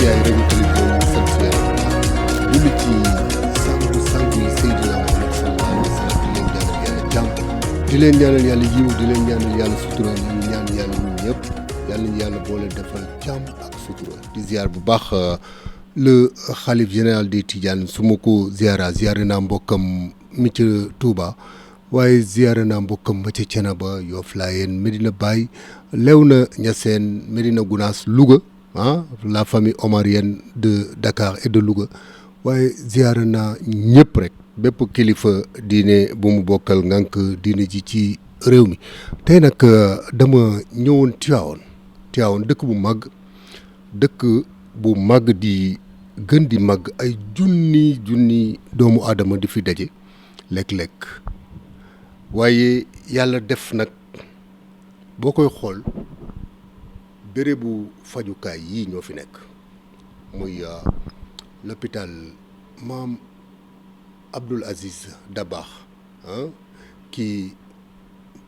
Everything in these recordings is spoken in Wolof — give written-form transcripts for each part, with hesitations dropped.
yaay rajo télévision sant yàlla julli ci sangu yi Seydina Muhammad sallallahu alayhi wa sallam di leen ñaanal yàlla jàmm di leen ñaanal yàlla yiw di leen ñaanal yàlla sutura ñu ñaan yàlla ñun ñëpp yàlla ñu yàlla boole defal jàmm ak sutura di ziar bu baax le xalif général des Tidianes su ma ko ziare naa mbokkam mi ca Touba waaye ziare naa mbokkam ma ca Thiénaba Yoff Layène Medina Baye Léona Niassène Medina Gounass Louga la famille omarienne de Dakar et de Louga waaye ziare naa ñëpp rek bépp kilifa diine bu mu bokkal ngànk diine ji ci réew mi tey nag dama ñëwoon Tivaouane dëkk bu màgg di gën di màgg ay junni doomu aadama di fi daje lekk-lekk waaye yàlla def nag boo koy xool bérébu fajukaay yii ñoo fi nekk muy l'hôpital Maam Abdoul Aziz Dabakh qui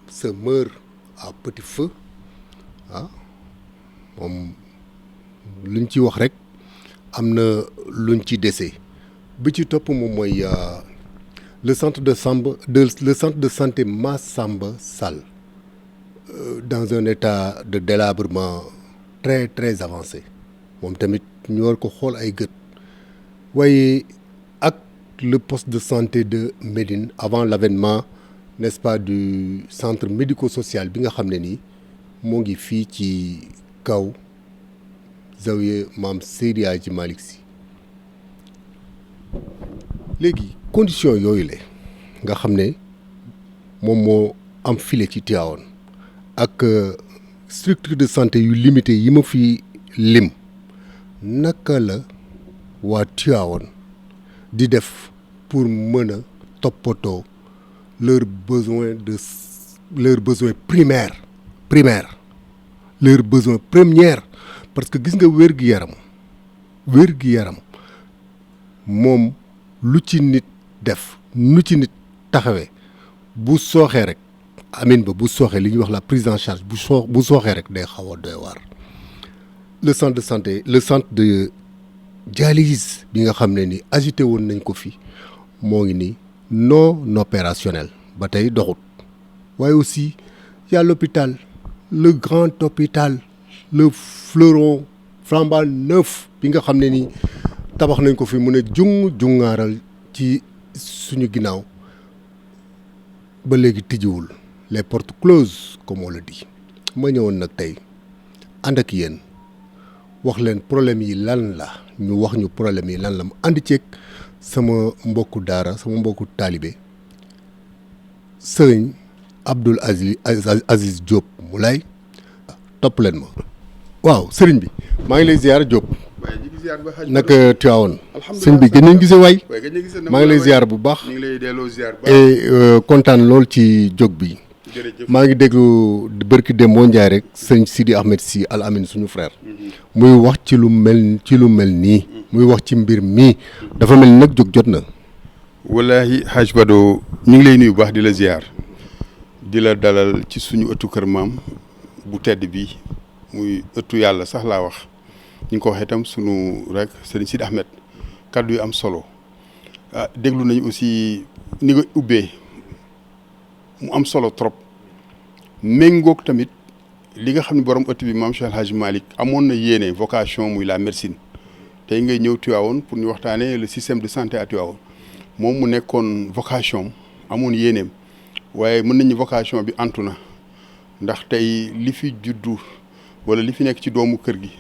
se meurt à petit feu moom luñ ci wax rek am na luñ ci dese bi ci topp moom mooy le centre de santé Massamba Sall dans un état de délabrement très très avancé moom tamit ñu war ko xool ay gët waaye ak le poste de santé de Médine avant l'avènement n'est-ce pas du centre médico-social bi nga xam ne nii moo ngi fii ci kaw Zawiya Maam Seydi Hadji Malick Sy léegi condition yooyu la nga xam ne moom moo am file ci Tivaouane ak structure de santé yu limité yi ma fi lim naka la waa Tivaouane di def pour mën a toppatoo leurs besoins primaires leurs besoins premiers parce que gis nga wér-gu-yaram moom lu ci nit def nu ci nit taxawee bu sooxee rek bu sooxee li ñuy wax la prise en charge bu sooxee rek day xaw a doy waar le centre de santé le centre de dialyse bi nga xam ne ni agité woon nañ ko fi moo ngi nii non opérationnel ba tey doxut waaye aussi y a l'hôpital le grand hôpital le fleuron flambant neuf bi nga xam ne ni tabax nañ ko fi mu ne jungaaral ci suñu ginnaaw ba léegi tijjiwul les portes closes comme on le dit ma ñëwoon nag tey ànd ak yéen wax leen problème yi lan la ñu wax ñu problème yi lan la mu ànd ceeg sama mbokku daara sama mbokku taalibe sëriñ Abdoul Aziz Diop Moulay topp leen ma waaw sëriñ bi maa ngi lay ziar Diop naka Tivaouane sëñ bi gën nañ gisee waay maa ngi lay ziar bu baax et kontaan lool ci jóg bi maa ngi déglu bërki dem moo njaay rek sëñ Sidi Ahmed Sy Al Amin suñu frère muy wax ci lu mel nii muy wax ci mbir mii dafa mel ni nag jóg jot na wallahi Hadj Bado ñu ngi lay nuyu bu baax di la ziar di la dalal ci suñu ëttu kër maam bu tedd bi muy ëttu yàlla sax laa wax ñu ngi ko waxee itam sunu rek sëriñ Sidi Ahmed kaddu yu am solo déglu nañu aussi ni nga ubbee mu am solo trop méngoog tamit li nga xam ne borom ëtt bi maam Cheikh El Hadj Malick amoon na yéene vocation muy la médecine tey ngay ñëw Tivaouane pour ñu waxtaanee le système de santé à Tivaouane moom mu nekkoon vocation amoon yéeneem waaye mën nañu vocation bi antu na ndax tey li fi juddu wala li fi nekk ci doomu kër gi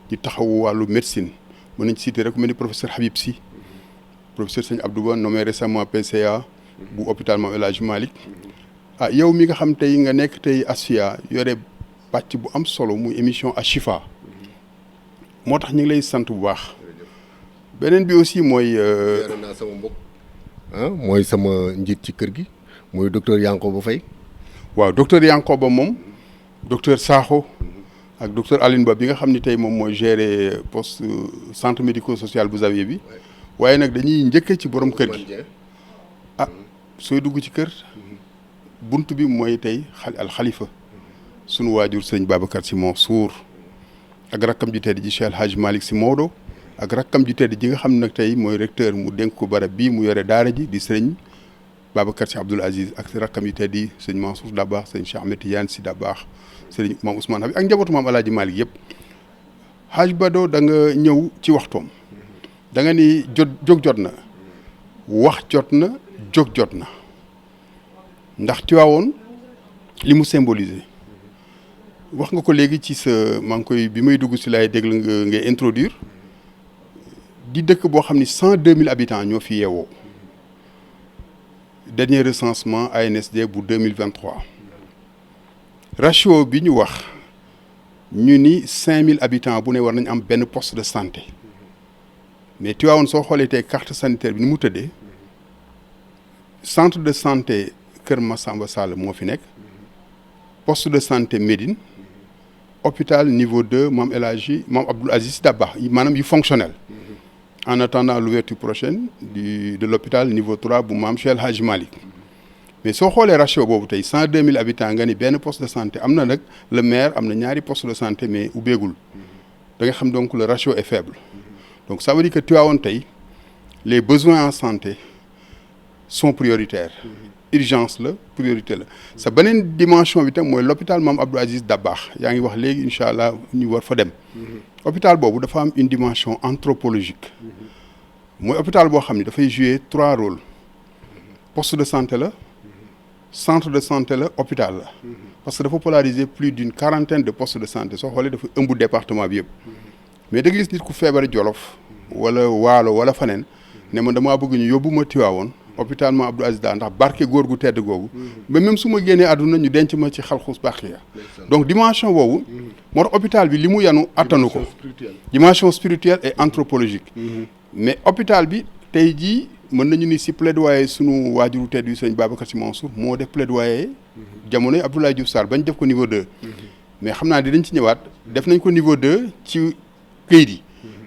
di taxawu wàllu médecine mën nañ citer rek ku mel ni professeur Habib Sy professeur Sëñ Abdou Ba nommé récemment PCA bu hôpital Maam El Hadj Malick yow mi nga xam tey nga nekk tey Asfia yore pàcc bu am solo muy émission Ashifa moo tax ñu ngi lay sant bu baax beneen bi aussi mooy naa sama mbokk mooy sama njiit ci kër gi mooy docteur Yankoba Faye waaw docteur Yankoba moom docteur Sakho ak docteur Aline Ba bi nga xam ni tey moom mooy gérer poste centre médico-social bu Zawiya bi waaye nag dañuy njëkkee ci borom kër gi sooy dugg ci kër bunt bi mooy tey al xalifa sunu waajur sëñ Babacar Sy Mansour ak rakkam ji tedd ji Cheikh El Hadj Malick Sy Maodo ak rakkam ji tedd ji nga xam ne nag tey mooy recteur mu dénk ko barab bii mu yore daara ji di sëriñ Babacar Sy Abdoul Aziz ak rakkam yi tedd yi sëñ Mansour Dabakh sëñ Cheikh Ahmed Tidiane Sy Dabakh sëriñ maam Ousmane Habib ak njabootu maam El Hadj Malick yëpp Hadj Bado da nga ñëw ci waxtoom da nga ni jóg jot na wax jot na jóg jot na ndax Tiwaawoon li mu symbolisé wax nga ko léegi ci sa maa ngi koy bi may dugg si laay déglu nga ngay introduire di dëkk boo xam ni 102 000 habitants ñoo fi yeewoo dernier recensement ANSD bu 2023 ratio bi ñu wax ñu ni 5000 habitants bu ne war nañ am benn poste de santé mais Tivaouane soo xoolee tey carte sanitaire bi ni mu tëddee centre de santé Kër Massamba Sall moo fi nekk poste de santé Médine hôpital niveau 2 Mame El Hadji Mame Abdoul Aziz Dabakh maanaam yu fonctionnel en attendant l'ouverture prochaine de l'hôpital niveau 3 bu Mame Cheikh El Hadji Malick mais soo xoolee ratio boobu tey 102 000 habitants nga ni benn poste de santé am na nag le maire am na ñaari poste de santé mais ubbeegul da nga xam donc le ratio est faible donc ça veut dire que Tivaouane tey les besoins en santé sont prioritaires urgence la priorité la sa beneen dimension bi tam mooy l'hôpital Mame Abdou Aziz Dabakh yaa ngi wax léegi incha allah ñu war fa dem hôpital boobu dafa am une dimension anthropologique mooy hôpital boo xam ne dafay jouer 3 rôles poste de santé la centre de santé la hôpital la parce que dafa polariser plus d'une quarantaine de postes de santé soo xoolee dafa ëmb département bi yëpp mais da nga gis nit ku feebar Jolof wala Waalo wala faneen ne ma damaa bëgg ñu yóbbu ma Tiwaawoon hôpital Mame Abdou Aziz Da ndax barke góor gu tedd googu ba même su ma génnee àdduna ñu denc ma ci xalxus baaxiya donc dimension boobu moo tax hôpital bi li mu yanu attanu ko dimension spirituelle et anthropologique mais hôpital bi tey jii mën nañu ni si plaidoyer sunu waajuru tedd yu sëñ Babacar Sy Mansour moo def plaidoyer jamonoy Abdoulaye Diouf Sarr bañ def ko niveau 2 mais xam naa dinañ ci ñëwaat def nañ ko niveau 2 ci këyit yi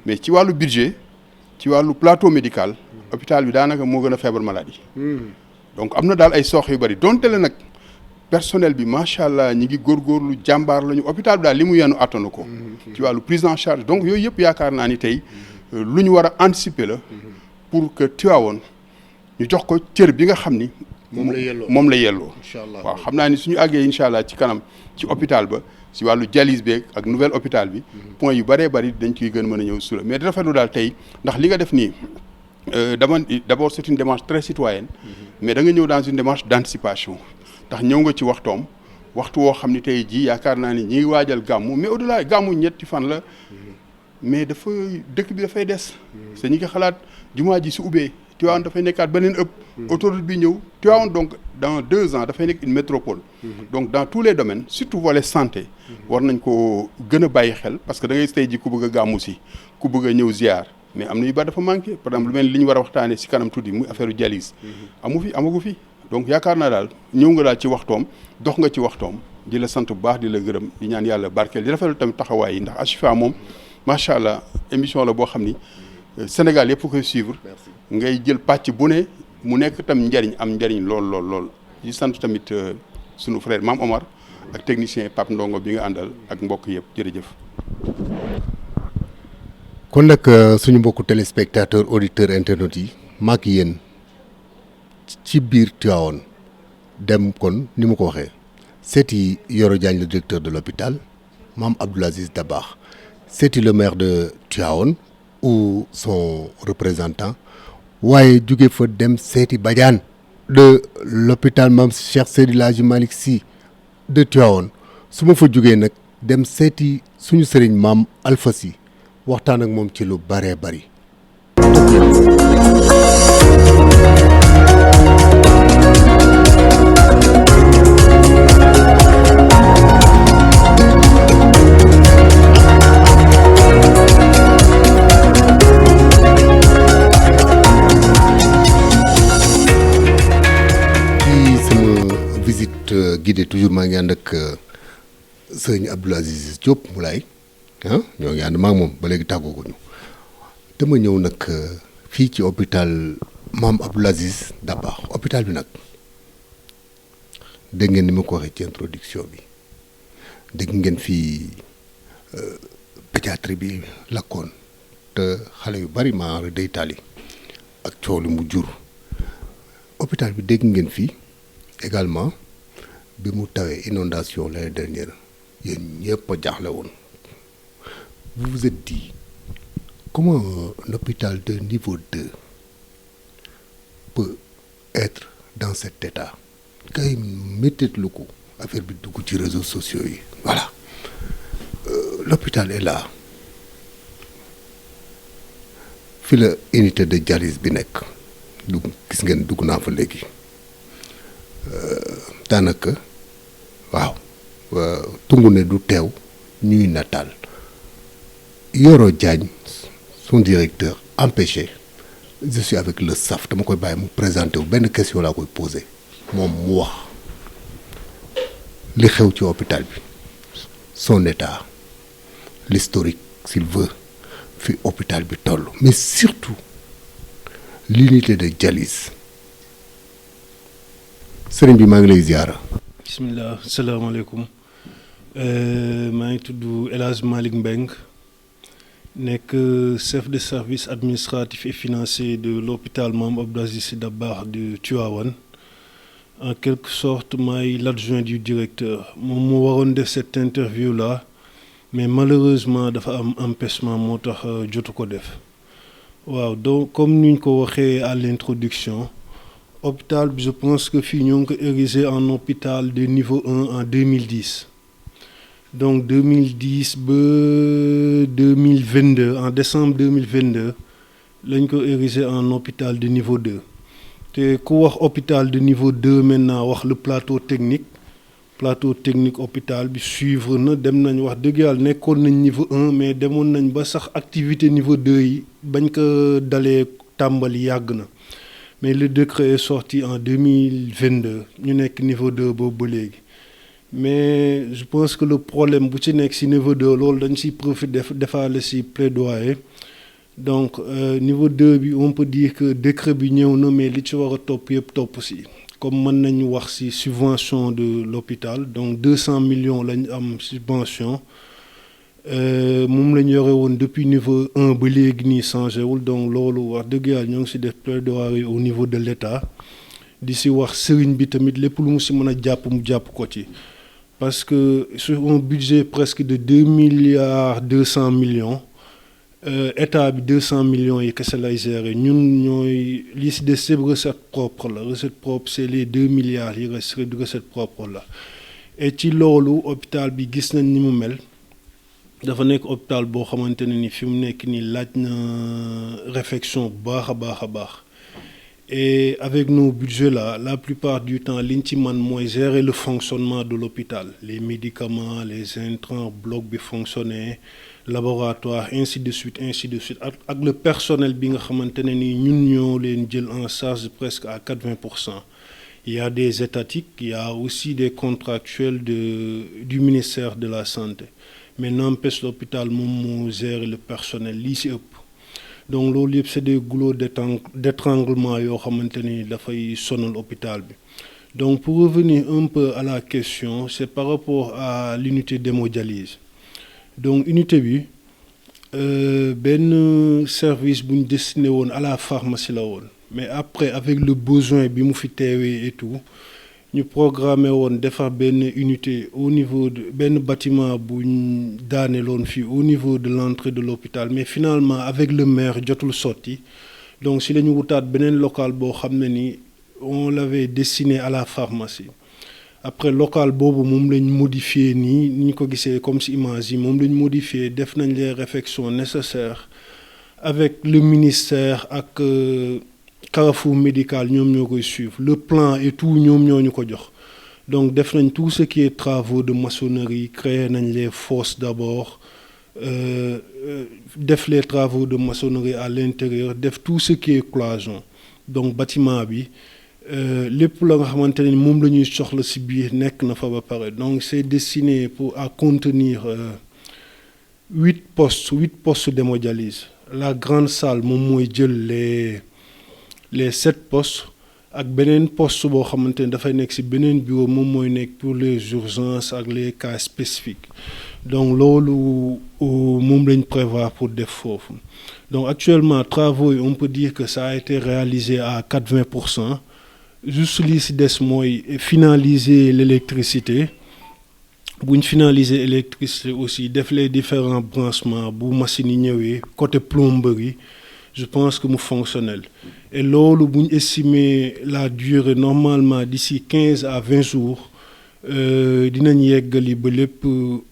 mais ci wàllu budget ci wàllu plateau médical hôpital bi daanaka moo gën a feebar maladie donc am na daal ay soox yu bëri donte la nag personnel bi macha allah ñi ngi góorgóorlu jàmbaar lañu hôpital bi daal li mu yenu attanu ko ci wàllu prise en charge donc yooyu yëpp yaakaar naa ni tey lu ñu war a anticiper la pour que Tivaouane ñu jox ko cër bi nga xam ni moom la yelloo waaw xam naa ni suñu àggee incha allah ci kanam ci hôpital ba si wàllu dialyse beeg ak nouvelle hôpital bi point yu bëree bëri dañ ciy gën mën a ñëw sula mais di rafetlu daal tey ndax li nga def nii d'abord c'est une démarche très citoyenne mais da nga ñëw dans une démarche d'anticipation ndax ñëw nga ci waxtu woo xam ni tey jii yaakaar naa ni ñi ngi waajal gàmmu mais au-delà gàmmu ñetti fan la mais dafa dëkk bi dafay des sa ñi ngi xalaat jumaa ji su ubbee Tivaouane dafay nekkaat beneen autoroute bi ñëw Tivaouane donc dans 2 ans dafay nekk une métropole donc dans tous les domaines surtout volet santé war nañ ko gën a bàyyi xel parce que da ngay tey ji ku bëgg a gàmmu si ku bëgg a ñëw ziar mais am na yu bari dafa manqué par exemple lu mel ni li ñu war a waxtaanee si kanam tuuti muy affaire dialyse amagu fi donc yaakaar naa daal ñëw nga daal ci waxtoom dox nga ci waxtoom di la sant bu baax di la gërëm di ñaan yàlla barkeel di rafetlu tamit taxawaay yi ndax Ashifa moom macha allah émission la boo xam ni Sénégal yëpp koy suivre ngay jël pàcc bu ne mu nekk tam am njariñ lool di sant tamit sunu frère Mame Omar ak technicien Pape Ndongo bi nga àndal ak mbokk yëpp jërëjëf. kon nag suñu mbokku téléspectateur auditeur internautes yi maak yéen ci biir Tivaouane dem kon ni mu ko waxee seeti Yoro Diagne le directeur de l'hôpital Mame Abdoul Aziz Dabakh seeti le maire de Tivaouane ou son représentant waaye jóge fa dem seeti Badiane de l'hôpital Mame Cheikh Seydil Hadji Malick Sy de Tivaouane su ma fa jógee nag dem seeti suñu sëriñ Mame Alpha Sy waxtaan ak moom ci lu baree bari guidé toujours maa ngi ànd ak sëñ Abdoul Aziz Diop Moulay ñoo ngi ànd maa ngi moom ba léegi tàggooguñu dama ñëw nag fii ci hôpital Mame Abdoul Aziz Dabakh hôpital bi nag dégg ngeen ni ma ko waxee ci introduction bi dégg ngeen fii pédiatrie bi lakkoon te xale yu bari maa day tali ak coow li mu jur hôpital bi dégg ngeen fii également bi mu tawee inondation l'année dernière yéen ñëpp a jaaxle woon vous vous êtes dit comment un hôpital de niveau 2 peut être dans cet état kay méttitlu ko affaire bi dugg ci réseaux sociaux yi voilà l'hôpital est là fi la unité de dialyse bi nekk gis ngeen dugg naa fa léegi daanaka waaw tungu ne du teew ñuy nataal Yoro Diagne son directeur empêché je suis avec le staff dama koy bàyyi mu présenté wu benn question laa koy posé moom mu wax li xew ci hôpital bi son état l'historique s'il veut fi hôpital bi toll mais surtout l'unité de dialyse sëriñ bi maa ngi lay ziara. bismillah salaamaaleykum maa ngi tudd El Hadj Malick Mbeng nekk chef de service administratif et financier de l'hôpital Mame Abdou Aziz Sy Dabakh de Tivaouane en quelque sorte maay l'adjoint du directeur moom mu waroon def cette interview là mais malheureusement dafa am empêchement moo tax jotu ko def waaw donc comme ni ñu ko waxee à l'introduction hôpital bi je pense que fii ñoo ngi ko érigé en hôpital de niveau 1 en 2010 donc 2010 ba 2022 en décembre 2022 lañ ko érigé en hôpital de niveau 2 te ku wax hôpital de niveau 2 maintenant wax le plateau technique hôpital bi suivre na dem nañ wax dëgg yàlla nekkoon nañ niveau 1 mais demoon nañ ba sax activité niveau 2 yi bañ ko dalee tàmbali yàgg na mais le décret est sorti en 2022 ñu nekk niveau 2 boobu ba léegi mais je pense que le problème bu ci nekk ci niveau 2 loolu dañ ciy profiter defaale ci plaidoyer donc niveau 2 bi on peut dire que décret bi ñëw na mais li ci war a topp yëpp topp ci comme mën nañu wax ci subvention de l'hôpital donc 200 millions lañ am subvention moom la ñu yore woon depuis niveau 1 ba léegi nii changé wul donc loolu wax dëgg yàlla ñoo ngi ci def plaidoyer au niveau de l'État di ci wax sëriñ bi tamit lépp lu mu ci mën a jàpp mu jàpp ko ci parce que sur un budget presque de 2,2 milliards état bi 200 millions yi kese lay gérer ñun ñooy li ci des c'est recette propre la recette propre c'est les 2 milliards yi recette propre la et ci loolu hôpital bi gis nañ ni mu mel dafa nekk hôpital boo xamante ne ni fi mu nekk nii laaj na réflexion bu baax a baax et avec nos budgets là la plupart du temps liñ ci man mooy gérer le fonctionnement de l'hôpital les médicaments les intrants bloc bi fonctionner laboratoire ainsi de suite ak le personnel bi nga xamante ne ni ñun ñoo leen jël en charge presque à 80%. Il y a des étatiques, il y a aussi des contractuels du ministère de la Santé. Mais n'empêche l'hôpital moom moo gérer le personnel lii ci ëpp donc loolu yëpp c'est des goulots d'étranglement yoo xamante ni dafay sonal hôpital bi donc pour revenir un peu à la question c'est par rapport à l'unité d'hémodialyse donc unité bi benn service bu ñu destiné woon à la pharmacie la woon mais après avec le besoin bi mu fi teewee et tout ñu programmé woon defar benn unité au niveau de benn bâtiment bu ñu daaneeloon fii au niveau de l'entrée de l'hôpital mais finalement avec le maire jotul sotti donc si la ñu wutaat beneen local boo xam ne ni on l'avait destiné à la pharmacie après local boobu moom lañ modifié nii ni ñu ko gisee comme si image yi moom lañ modifié def nañ les réflexions nécessaires avec le ministère ak Carrefour médical ñoom ñoo koy suivre le plan et tout ñoom ñoo ñu ko jox donc def nañ tout ce qui est travaux de maçonnerie créer nañ les fosses d'abord def les travaux de maçonnerie à l'intérieur def tout ce qui est cloison donc bâtiment bi lépp la nga xamante ne moom la ñuy soxla ci biir nekk na fa ba pare donc c'est destiné à contenir 8 postes d'hémodialyse la grande salle moom mooy jël les 7 postes ak beneen poste boo xamante ne dafay nekk ci beneen bureau moom mooy nekk pour les urgences ak les cas spécifiques donc loolu moom lañ prévoir pour def foofu donc actuellement travaux yi on peut dire que ça a été réalisé à 80%. Juste li si des mooy finaliser l'électricité bu ñu finaliser électricité aussi def les différents branchements bu machine yi ñëwee côté plomberie je pense que mu fonctionnel et loolu bu ñu estimer la durée normalement d'ici 15 à 20 jours dinañ yeggali ba lépp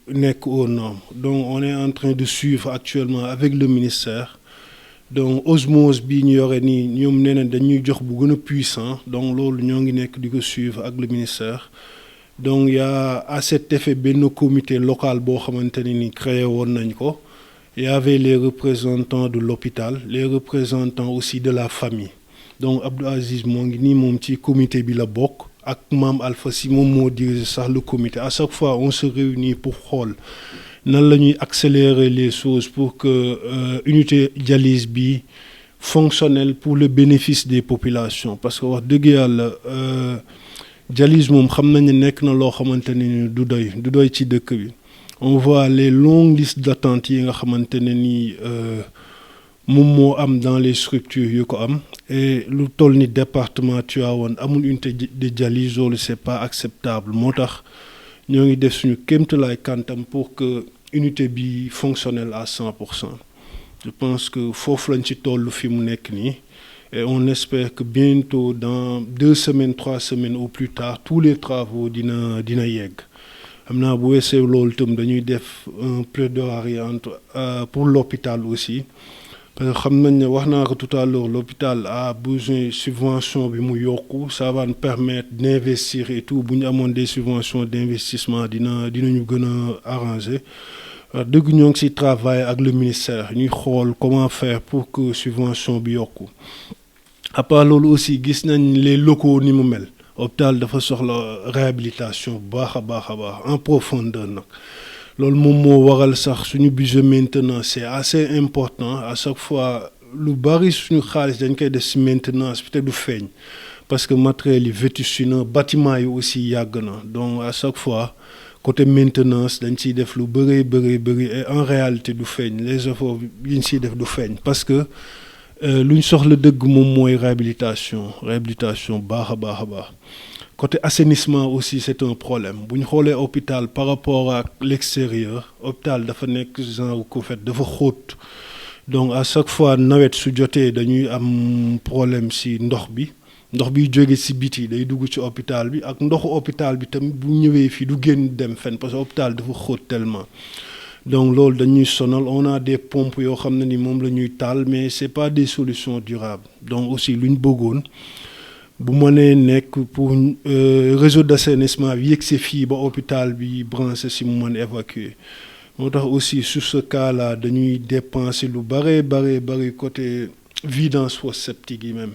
nekk aux normes donc on est en train de suivre actuellement avec le ministère donc osmose bii ñu yore nii ñoom nee nañ dañuy jox bu gën a puissant donc loolu ñoo ngi nekk di ko suivre ak le ministère donc y a à cet effet benn comité local boo xamante ne ni créé woon nañ ko y avait les représentants de l'hôpital les représentants aussi de la famille donc Abdou Aziz moo ngi nii moom ci comité bi la bokk ak Mame Alpha Sy moom moo dirige sax le comité à chaque fois on se réunit pour xool nan la ñuy accélérer les choses pour que unité dialyse bi fonctionnelle pour le bénéfice des populations parce que wax dëgg yàlla dialyse moom xam nañ ne nekk na loo xamante ne du doy ci dëkk bi on voit les longues listes d'attente yi nga xamante ne nii moom moo am dans les structures yu ko am et lu toll ni département Tivaouane amul unité de dialyse loolu c'est pas acceptable moo tax ñoo ngi def suñu kéemtalaay kantam pour que unité bi fonctionnelle à 100%. Je pense que foofu lañ ci toll fi mu nekk nii et on espère que bientôt dans 2 semaines 3 semaines au plus tard tous les travaux dina yegg xam naa bu weesee loolu itam dañuy def un plaidoyer pour l'hôpital aussi parce que xam nañ ne wax naa ko tout à l'heure l'hôpital a besoin subvention bi mu yokku ça va nous permettre d'investir et tout bu ñu amoon des subventions d'investissement dinañu gën a arranger dëgg ñoo ngi ci travail ak le ministère ñuy xool comment faire pour que subvention bi yokku à part loolu aussi gis nañ les locaux ni mu mel hôpital dafa soxla réhabilitation bu baax a baax en profondeur nag loolu moom moo waral sax suñu budget maintenance c'est assez important à chaque fois lu bari suñu xaalis dañ koy def ci maintenance peut-être du feeñ parce que matériel yi vétuste na bâtiment yi aussi yàgg na donc à chaque fois côté maintenance dañ ciy def lu bëri et en réalité du feeñ les efforts yi ñu ciy def du feeñ parce que lu ñu soxla dëgg moom mooy réhabilitation baax a baax côté assainissement aussi c'est un problème bu ñu xoolee hôpital par rapport ak l'extérieur hôpital dafa nekk genre ko fait dafa xóot donc à chaque fois nawet su jotee dañuy am problème ci ndox bi jóge ci biti day dugg ci hôpital bi ak ndoxu hôpital bi tamit bu ñëwee fii du génn dem fenn parce que hôpital dafa xóot tellement donc loolu dañuy sonal on a des pompes yoo xam ne ni moom la ñuy taal mais c'est pas des solutions durables donc aussi lu ñu bëggoon bu mënee nekk pour réseau d'assainissement bi yegg si fii ba hôpital bi branché si mu mën évacuer moo tax aussi sur ce cas là dañuy dépenser lu bari côté vidange fosse septique yi même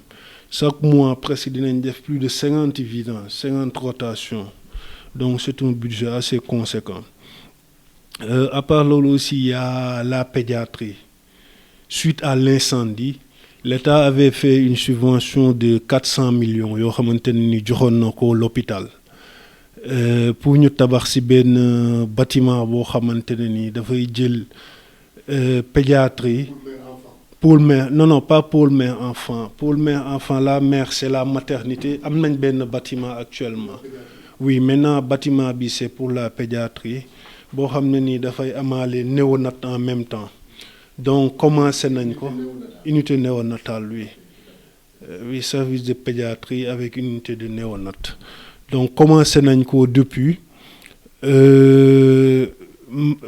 chaque mois presque dinañ def plus de 50 vidanges 50 rotations donc c'est un budget assez conséquent à part loolu aussi il y a la pédiatrie suite à l'incendie l'État avait fait une subvention de 400 millions yoo xamante ne ni joxoon na ko l'hôpital pour ñu tabax ci benn bâtiment boo xamante ne ni dafay jël pédiatrie pôle mère non pas pôle mère enfant la mère c'est la maternité am nañ benn bâtiment actuellement oui maintenant bâtiment bi c'est pour la pédiatrie boo xam ne ni dafay amaale néonat en même temps donc commencé nañ ko unité néonatale oui service de pédiatrie avec une unité de néonat donc commencé nañ ko depuis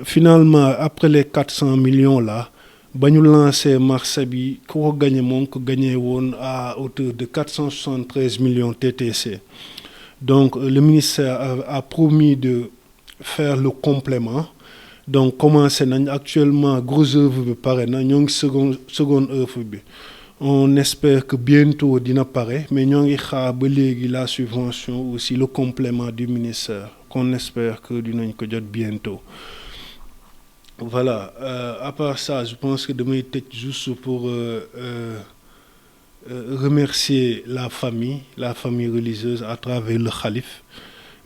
finalement après les 400 millions là ba ñu lancé marché bi ku ko gagné moo ngi ko gagné woon à hauteur de 473 millions TTC donc le ministère a promis de faire le complément donc commencé nañ actuellement grosse œuvre bi pare na ñoo ngi seconde œuvre bi on espère que bientôt dina pare mais ñoo ngi xaar ba léegi la subvention aussi le complément du ministère qu'on espère que dinañ ko jot bientôt voilà à part ça je pense que damay tëj juste pour remercier la famille religieuse à travers le khalife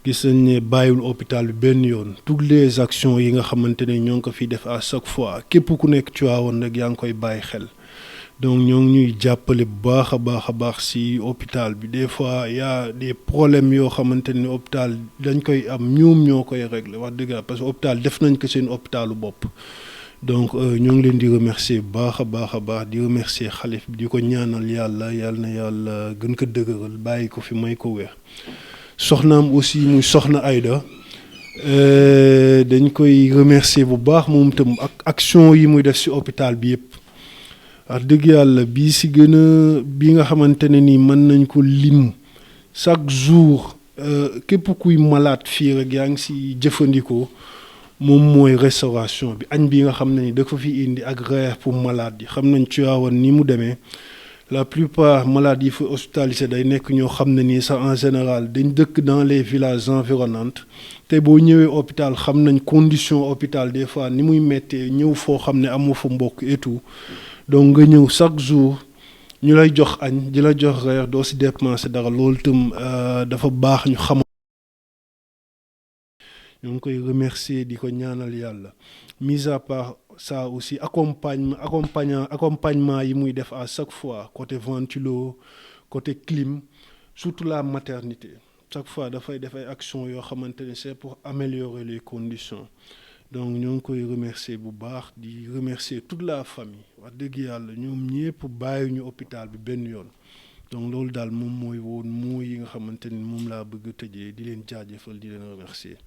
gis nañ ne bàyyiwul hôpital bi benn yoon toutes les actions yi nga xamante ne ñoo ngi ko fi def à chaque fois képp ku nekk Tivaouane rek yaa ngi koy bàyyi xel donc ñoo ngi ñuy jàppale bu baax a baax si hôpital bi des fois y a des problèmes yoo xamante ne hôpital dañ koy am ñoom ñoo koy régler wax dëgg parce que hôpital def nañ ko seen hôpitalu bopp. donc ñoo ngi leen di remercier bu baax a baax di remercier xalif bi di ko ñaanal yàlla na yàlla gën ko dëgëral bàyyi ko fi may ko wér soxnaam aussi muy soxna Aïda dañ koy remercier bu baax moom itam ak action yi muy def ci hôpital bi yëpp wax dëgg yàlla bii ci gën a bi nga xamante ne ni mën nañ ko lim chaque jour képp kuy malade fii rek yaa ngi ci jëfandikoo moom mooy restauration bi añ bi nga xam ne ni da ko fi indi ak reer pour malade yi xam nañ Tivaouane ni mu demee la plupart malades yi fa hospitalisé day nekk ñoo xam ne nii sax en général dañ dëkk dans les villages environnants te boo ñëwee hôpital xam nañ condition hôpital des fois ni muy méttee ñëw foo xam ne amoo fa mbokk et tout donc nga ñëw chaque jour ñu lay jox añ di la jox reer doo si dépenser dara loolu itam dafa baax ñu xam. ñoo ngi koy remercier di ko ñaanal yàlla mis à part ça aussi accompagnement yi muy def à chaque fois côté ventilo côté clim surtout la maternité chaque fois dafay def ay actions yoo xamante ne c'est pour améliorer les conditions donc ñoo ngi koy remercier bu baax di remercier toute la famille wax dëgg yàlla ñoom ñëpp bàyyi ñu hôpital bi benn yoon donc loolu daal moom mooy woon moo yi nga xamante ni moom laa bëgg a tëjee di leen jaajëfal di leen remercier.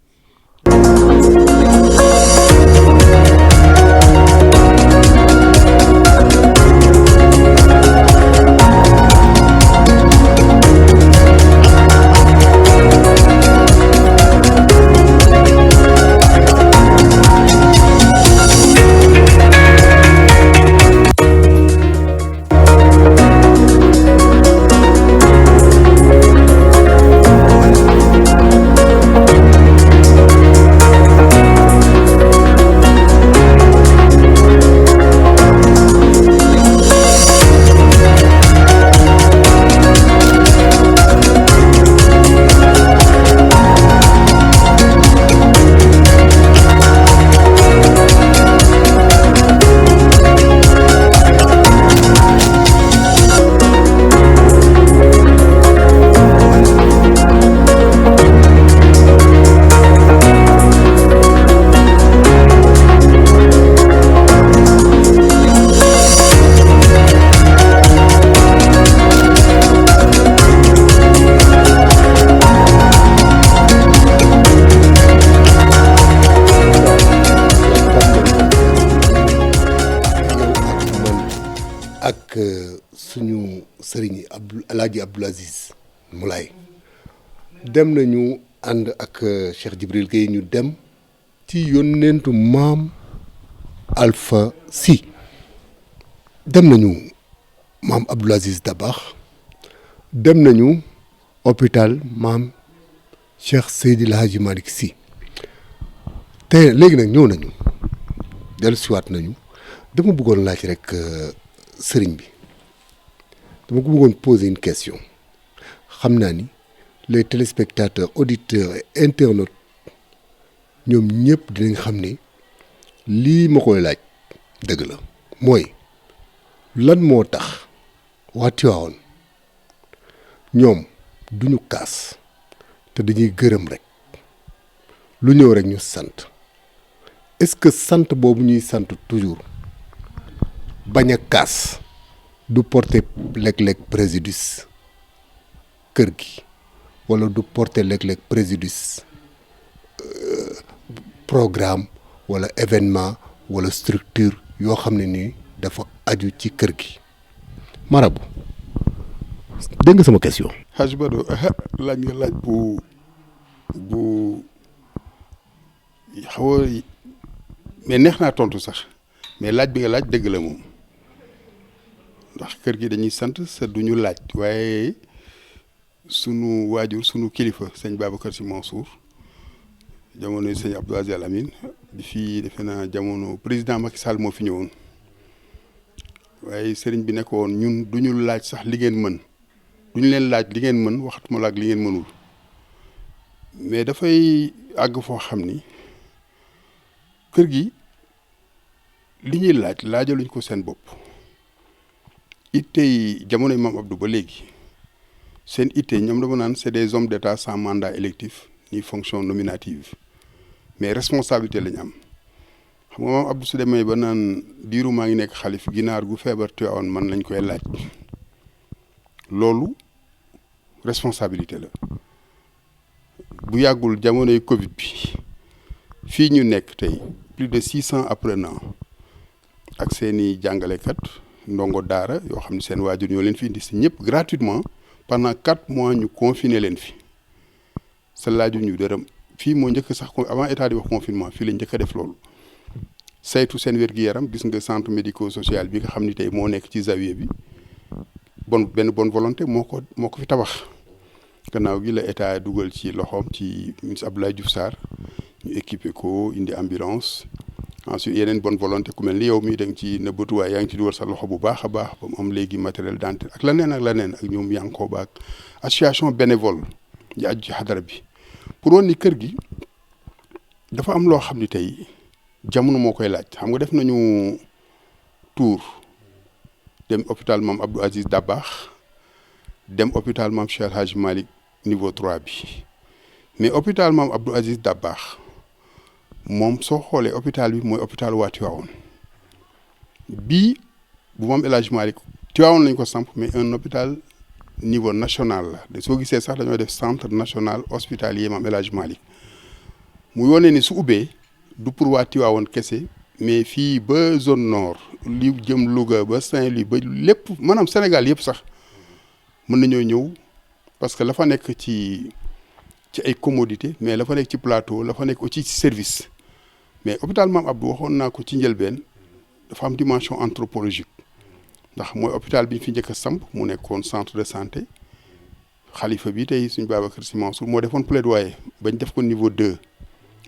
ak suñu sëriñ Alaaji Abdoul Aziz Moulay dem nañu ànd ak Cheikh Djibril Gueye ñu dem ci yónnentu maam Alpha Sy dem nañu maam Abdoul Aziz Dabakh dem nañu hôpital maam Cheikh Seydil Hadji Malick Sy te léegi nag ñëw nañu dellusiwaat nañu dama bëggoon laaj rek sëriñ bi dama ko bëggoon poser une question xam naa ni les téléspectateurs auditeurs et internautes ñoom ñëpp dinañ xam ni lii ma koy laaj dëgg la mooy lan moo tax waa Tivaouane ñoom duñu kaas te dañuy gërëm rek lu ñëw rek ñu sant est-ce que sant boobu ñuy sant toujours bañ a kaas du porter léeg-léeg préjudice kër gi wala du porter léeg-léeg préjudice programme wala événement wala structure yoo xam ne nii dafa aju ci kër gi marabu dégg nga sama question. Hadj Badou laaj nga laaj bu xaw a mais neex naa tontu sax mais laaj bi nga laaj dëgg la moom ndax kër gi dañuy sant sa duñu laaj waaye sunu waajur sunu kilifa sëñ Babacar Sy Mansour jamono sëñ Abdou Aziz Al Amine di fii defe naa jamono président Macky Sall moo fi ñëwoon waaye sëriñ bi nekkoon ñun duñu laaj sax li ngeen mën duñu leen laaj li ngeen mën waxatuma la ak li ngeen mënul mais dafay àgg foo xam ni kër gi li ñuy laajaluñ ko seen bopp ittey jamonoy Mame Abdou ba léegi seen itte ñoom dama naan c'est des hommes d'État sans mandat électif ni fonction nominative mais responsabilité lañ am xam nga Mame Abdou su demee ba naan diiru maa ngi nekk xalif ginaar gu feebar Tiwaawan man lañ koy laaj loolu responsabilité la bu yàggul jamonoy Covid bi fii ñu nekk tey plus de 600 apprenants ak seeni jàngalekat ndongo daara yoo xam ne seen waajur ñoo leen fi indi si ñëpp gratuitement pendant 4 mois ñu confiné leen fi sa laaju ñu dërëm fii moo njëkk sax avant état di wax confinement fii lañ njëkk a def loolu saytu seen wér-gu-yaram gis nga centre médico-social bi nga xam ni tey moo nekk ci Zawiya bi benn bonne volonté moo ko fi tabax gannaaw gi la état dugal ci loxoom ci ministre Abdoulaye Diouf Sarr ñu équipé ko indi ambulance ensuite yeneen bonne volonté ku mel ni yow mii da nga ci nëbbatuwaay yaa ngi ci dugal sa loxo bu baax a baax ba mu am léegi matériel dentaire ak leneen ak ñoom Yankooba ak association bénévole yi aju ci xadara bi pour woon ni kër gi dafa am loo xam ni tey jamono moo koy laaj xam nga def nañu tour dem hôpital Mame Abdou Aziz Dabakh dem hôpital Mame Cheikh El Hadj Malick niveau 3 bi mais hôpital Mame Abdou Aziz Dabakh moom soo xoolee hôpital bi mooy hôpital waa Tivaouane bii bu Mame El Hadj Malick Tivaouane lañ ko samp mais un hôpital niveau national la soo gisee sax dañoo def centre national hospitalier Mame El Hadj Malick mu yónnee ni su ubbee du pour waa Tivaouane kese mais fii ba zone nord li jëm Louga ba Saint-Louis ba lépp maanaam Sénégal yëpp sax mën nañoo ñëw parce que la fa nekk ci ay commodité mais la fa nekk ci plateau la fa nekk aussi ci service mais hôpital Mame Abdou waxoon naa ko ci njëlbeen dafa am dimension anthropologique ndax mooy hôpital bi ñu fi njëkk a samp mu nekkoon centre de santé xalifa bi tey suñu Babacar Sy Mansour moo defoon plaidoyer bañ def ko niveau 2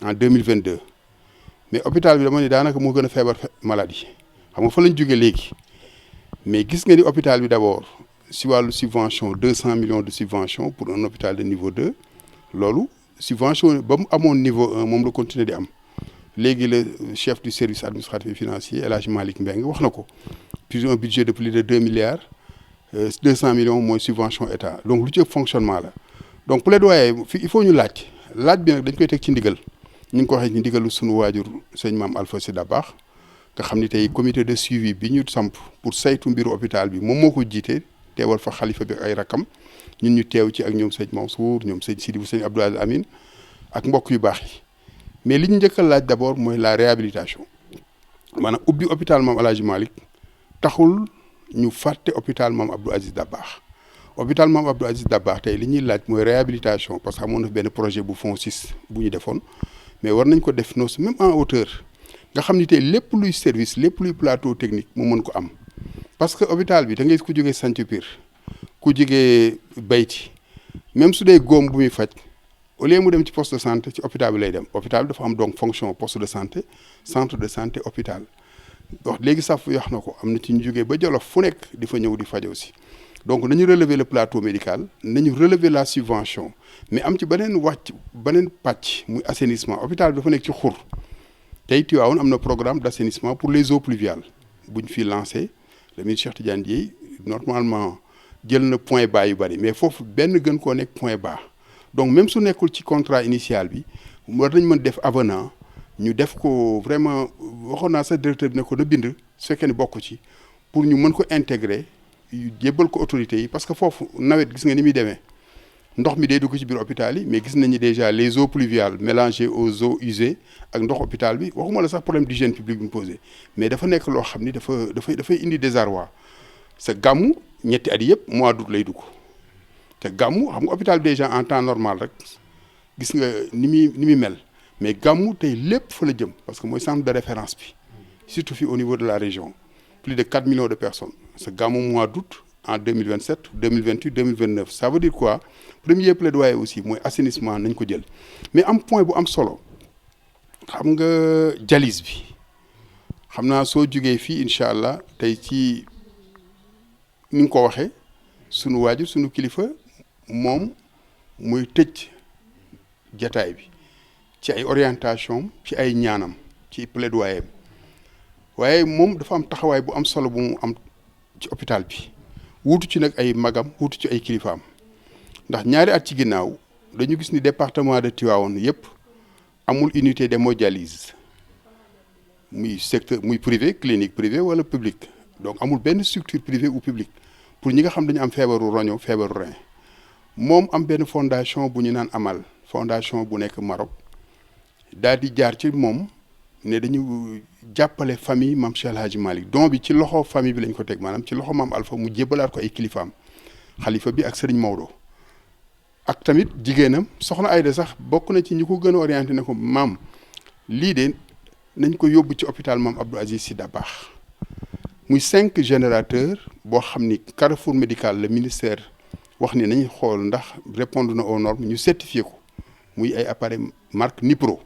en 2022 mais hôpital bi dama ne daanaka moo gën a feebar maladie xam nga fa lañ jóge léegi mais gis nga ni hôpital bi d'abord si wàllu subvention 200 millions de subvention pour un hôpital de niveau 2 loolu subvention ba mu amoon niveau 1 moom la continuer di am léegi le chef du service administratif et financier El Hadj Malick Mbengue wax na ko plus un budget de plus de 2 milliards 200 millions mooy subvention état donc lu ci ëpp fonctionnement la donc plaidoyer fi il faut ñu laaj bi nag dañ koy teg ci ndigal ñu ngi ko waxee ci ndigalu sunu waajur sëñ Mame Alpha Sy Dabakh nga xam ni tey comité de suivi bi ñu samp pour saytu mbiru hôpital bi moom moo ko jiite teewal fa xalifa bi ay rakam ñun ñu teew ci ak ñoom sëñ Mansour ñoom sëñ Sidi bu sëñ Abdou Aziz Amin ak mbokk yu baax yi mais li ñu njëkk a laaj d'abord mooy la réhabilitation maanaam ubbi hôpital Mame El Hadj Malick taxul ñu fàtte hôpital Mame Abdou Aziz Dabakh hôpital Mame Abdou Aziz Dabakh tey li ñuy laaj mooy réhabilitation parce que amoon na benn projet bu FONSIS bu ñu defoon mais war nañ ko def non même en hauteur nga xam ni tey lépp luy service lépp luy plateau technique mu mën ko am parce que hôpital bi da ngay ku jógee Santhie Pire ku jógee Bayti même su dee góom bu muy faj au lieu mu dem ci poste de santé ci hôpital bi lay dem hôpital bi dafa am donc fonction poste de santé centre de santé hôpital wax léegi sax wax na ko am na ci ñu jógee ba Jolof fu nekk di fa ñëw di fajo aussi donc nañu relever le plateau médical nañu relever la subvention mais am ci beneen pàcc muy assainissement hôpital bi dafa nekk ci xur tey Tivaouane am na programme d'assainissement pour les eaux pluviales bu ñu fi lancé le ministre Cheikh Tidiane Dièye normalement jël na point bas yu bari mais foofu benn gën koo nekk point bas donc même su nekkul ci contrat initial bi war nañ mën def avenant ñu def ko vraiment waxoon naa sax directeur bi ne ko na bind su fekkee ne bokk ci pour ñu mën ko intégrer jébbal ko autorités yi parce que foofu nawet gis nga ni muy demee ndox mi day dugg ci biir hôpital yi mais gis nañu déjà les eaux pluviales mélangées aux eaux usées ak ndox hôpital bi waxuma la sax problème d'hygiène publique bi mu posé mais dafa nekk loo xam ni dafay indi désarroi sa gàmmu ñetti at yëpp mois d'août lay dugg te gàmmu xam nga hôpital bi déjà en temps normal rek gis nga ni muy mel mais gàmmu tey lépp fa la jëm parce que mooy centre de référence bi surtout fii au niveau de la région plus de 4 millions de personnes sa gàmmu mois d'août en 2027 2028 2029 ça veut dire quoi premier plaidoyer aussi mooy assainissement nañ ko jël mais am point bu am solo xam nga dialyse bi xam naa soo jugee fii incha allah tey ci ni nga ko waxee sunu waajur sunu kilifa moom muy tëj jataay bi ci ay orientation ci ay ñaanam ci plaidoyer waaye moom dafa am taxawaay bu am solo bu mu am ci hôpital bi wuutu ci nag ay magam wuutu ci ay kilifaam ndax ñaari at ci ginnaaw dañu gis ni département de Tivaouane yëpp amul unité d'hémodialyse muy secteur muy privé clinique privée wala public donc amul benn structure privée ou publique pour ñi nga xam dañu am feebaru roño feebaru rein moom am benn fondation bu ñu naan Amal fondation bu nekk Maroc daal di jaar ci moom ne dañu jàppale famille maam Cheikh El Hadji Malick don bi ci loxo famille bi lañ ko teg maanaam ci loxo maam Alpha mu jébbalaat ko ay kilifaam xalifa bi ak Serigne Maodo ak tamit jigéenam soxna Aïda sax bokk na ci ñi ko gën a orienté ne ko maam lii de nañ ko yóbbu ci hôpital maam Abdou Aziz Sy Dabakh muy 5 générateurs boo xam ni carrefour médical le ministère wax ni nañ xool ndax répondre na aux normes ñu certifié ko muy ay appareil marque Nipro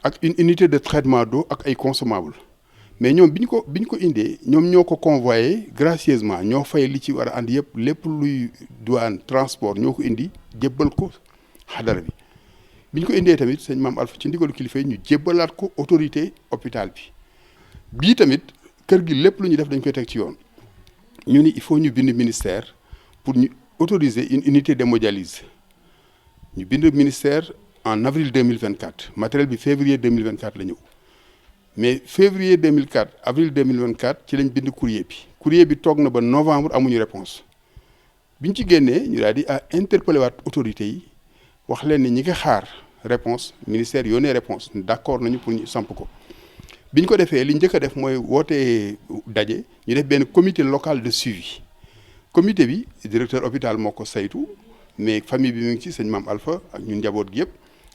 ak une unité de traitement d'eau ak ay consommables mais ñoom bi ñu ko indee ñoom ñoo ko convoyé gracieusement ñoo fay li ci war a ànd yëpp lépp luy douane transport ñoo ko indi jébbal ko xadara bi ñu ko indee tamit sëñ maam Alpha ci ndigalu kilifa yi ñu jébbalaat ko autorité hôpital bi bii tamit kër gi lépp lu ñu def dañ koy teg ci yoon ñu ni il faut ñu bind ministère pour ñu autoriser une unité d'hémodialyse ñu bind ministère en avril 2024 matériel bi février 2024 la ñëw mais février 2004 avril 2024 ci lañ bind courrier bi toog na ba novembre amuñu réponse biñ ci génnee ñu daal di interpellé waat autorités yi wax leen ni ñi nga xaar réponse ministère yónnee réponse d'accord nañu pour ñu samp ko biñ ko defee li njëkk a def mooy wootee daje ñu def benn comité local de suivi comité bi directeur hôpital moo ko saytu mais famille bi mi ngi ci sëñ Maam Alpha ak ñun njaboot gi yëpp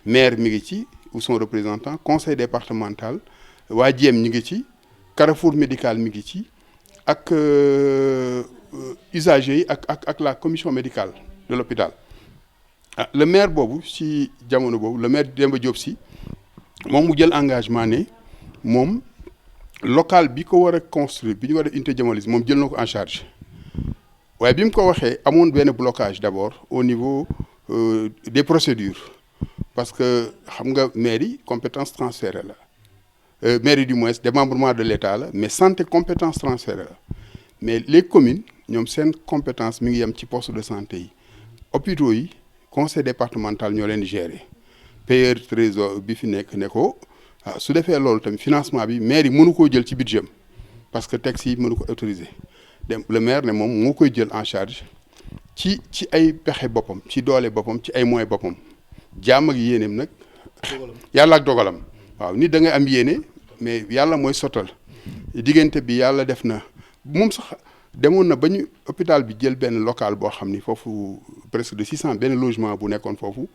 maire mi ngi ci ou son représentant conseil départemental waa Diem ñu ngi ci carrefour médical mi ngi ci ak usagers yi ak la commission médicale de l'hôpital le maire boobu ci jamono boobu le maire Demba Diop Sy moom mu jël engagement ne moom local bi ko war a construire bi ñu war a def unité d'hémodialyse moom jël na ko en charge waaye bi mu ko waxee amoon benn blocage d'abord au niveau des procédures parce que xam nga mairie compétence transférée la mairie du moins démembrement de l'État la mais santé compétence transférée la mais les communes ñoom seen compétence mi ngi yem ci poste de santé yi hôpitaux yi conseil départemental ñoo leen di gérer payeur trésor bi fi nekk ne ko su defee loolu tamit financement bi maire yi mënu koo jël ci budget parce que texte yi mënu ko autoriser dem le maire ne moom moo koy jël en charge ci ay pexe boppam ci doole boppam ci ay moyens boppam jaam ak yéeneem nag yàlla ak dogalam waaw nit da ngay am yéene mais yàlla mooy sottal diggante bi yàlla def na moom sax demoon na ba ñu hôpital bi jël benn local boo xam ni foofu presque de 600 benn logement bu nekkoon foofu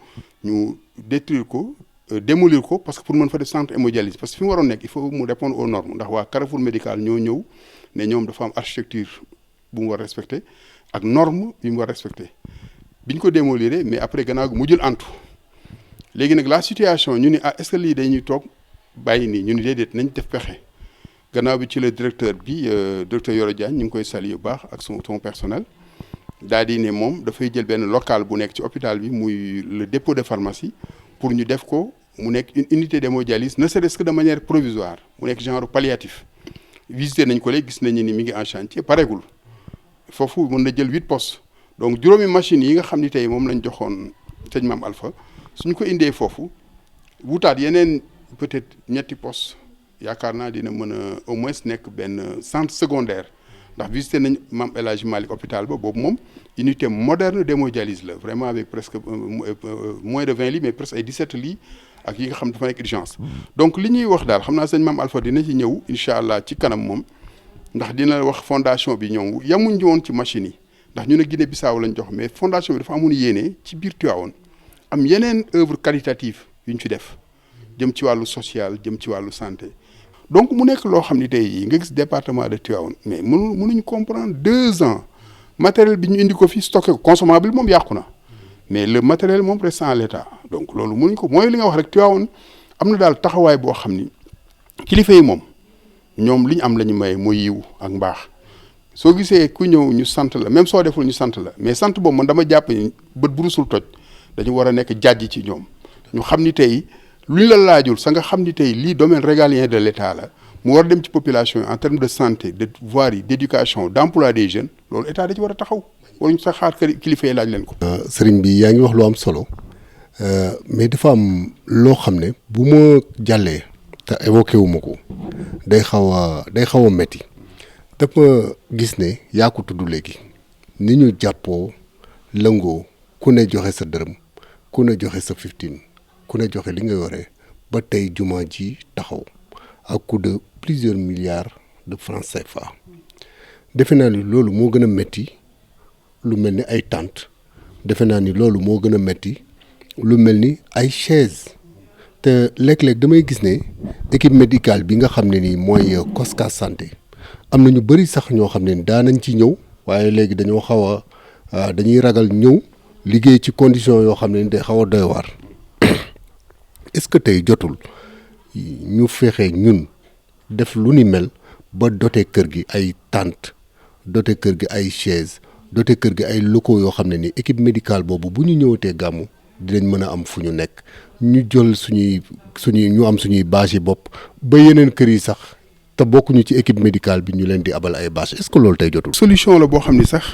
ñu détruire ko démolir ko parce que pour mën fa def centre hémodialyse parce que fi mu waroon nekk il faut mu répondre aux normes ndax waa carrefour médical ñoo ñëw ne ñoom dafa am architecture bu mu war respecter ak norme bi mu war respecter bi ñu ko démolir mais après gannaaw gi mu jël antu léegi nag la situation ñu ni est-ce que lii dañuy toog bàyyi nii ñu ni déedéet nañ def pexe gannaaw bi ci le directeur bi directeur Yoro Diagne ñu ngi koy saluer bu baax ak son personnel daal di ne moom dafay jël benn local bu nekk ci hôpital bi muy le dépôt de pharmacie pour ñu def ko mu nekk une unité d'hémodialyse ne serait-ce que de manière provisoire mu nekk genre palliatif visité nañ ko léegi gis nañu ni mi ngi en chantier pareegul foofu mën na jël 8 postes donc juróomi machines yi nga xam ni tey moom lañ joxoon sëñ Maam Alpha suñ ko indee foofu wutaat yeneen peut-être ñetti postes yaakaar naa dina mën a au moins nekk benn centre secondaire ndax visité nañ Maam El Hadji Malick hôpital ba boobu moom unité moderne d'hémodialyse la vraiment avec presque moins de 20 lits mais presque ay 17 lits ak yi nga xam dafa nekk urgence donc li ñuy wax daal xam naa sëñ Maam Alpha dina ci ñëw incha allah ci kanam moom ndax dina wax fondation bi ñoom yamuñ woon ci machine yi ndax ñu ne Guinée Bissau lañ jox mais fondation bi dafa amoon yéene ci biir Tivaouane am yeneen œuvre caritative yu ñu ci def jëm ci wàllu social jëm ci wàllu santé donc mu nekk loo xam ni tey jii nga gis département de Tivaouane mais mënuñu comprendre 2 ans matériel bi ñu indi ko fi stocké ko consommable moom yàqu na mais le matériel moom reste en l'état donc loolu mënuñ ko mooy li nga wax rek Tivaouane am na daal taxawaay boo xam ni kilifa yi moom ñoom li ñu am la ñu maye mooy yiw ak mbaax soo gisee ku ñëw ñu sant la même soo deful ñu sant la mais sant boobu man dama jàpp ni bët bu rusul toj dañu war a nekk jàjj ci ñoom ñu xam ni tey luñ la laajul sa nga xam ni tey lii domaine régalien de l'État la mu war dem ci population yi en termes de santé de voirie d'éducation d'emploi des jeunes loolu État da ci war a taxaw waruñ sax xaar kilifa yi laaj leen ko. sëriñ bi yaa ngi wax lu am solo mais dafa am loo xam ne bu ma jàllee te évoqué wu ma ko day xaw a métti dafa gis ne yaa ko tudd léegi ni ñu jàppoo lëngoo ku ne joxe sa dërëm ku ne joxe sa 15 ku ne joxe li nga yore ba tey jumaa ji taxaw à coût de plusieurs milliards de francs CFA defe naa ni loolu moo gën a métti lu mel ni ay tente defe naa ni loolu moo gën a métti lu mel ni ay chaise te léeg-léeg damay gis ne équipe médicale bi nga xam ne nii mooy Coskas santé am na ñu bëri sax ñoo xam ne daanañ ci ñëw waaye léegi dañoo xaw a dañuy ragal ñëw liggéey ci condition yoo xam ne day xaw a doy waar est-ce que tey jotul ñu fexe ñun def lu ni mel ba dote kër gi ay tente dote kër gi ay chaise dote kër gi ay locaux yoo xam ne ni équipe médicale boobu bu ñu ñëwatee gàmmu dinañ mën a am fu ñu nekk ñu jël suñuy ñu am suñuy bâche yi bopp ba yeneen kër yi sax te bokkuñu ci équipe médicale bi ñu leen di abal ay bâche est-ce que loolu tey jotul. solution la boo xam ni sax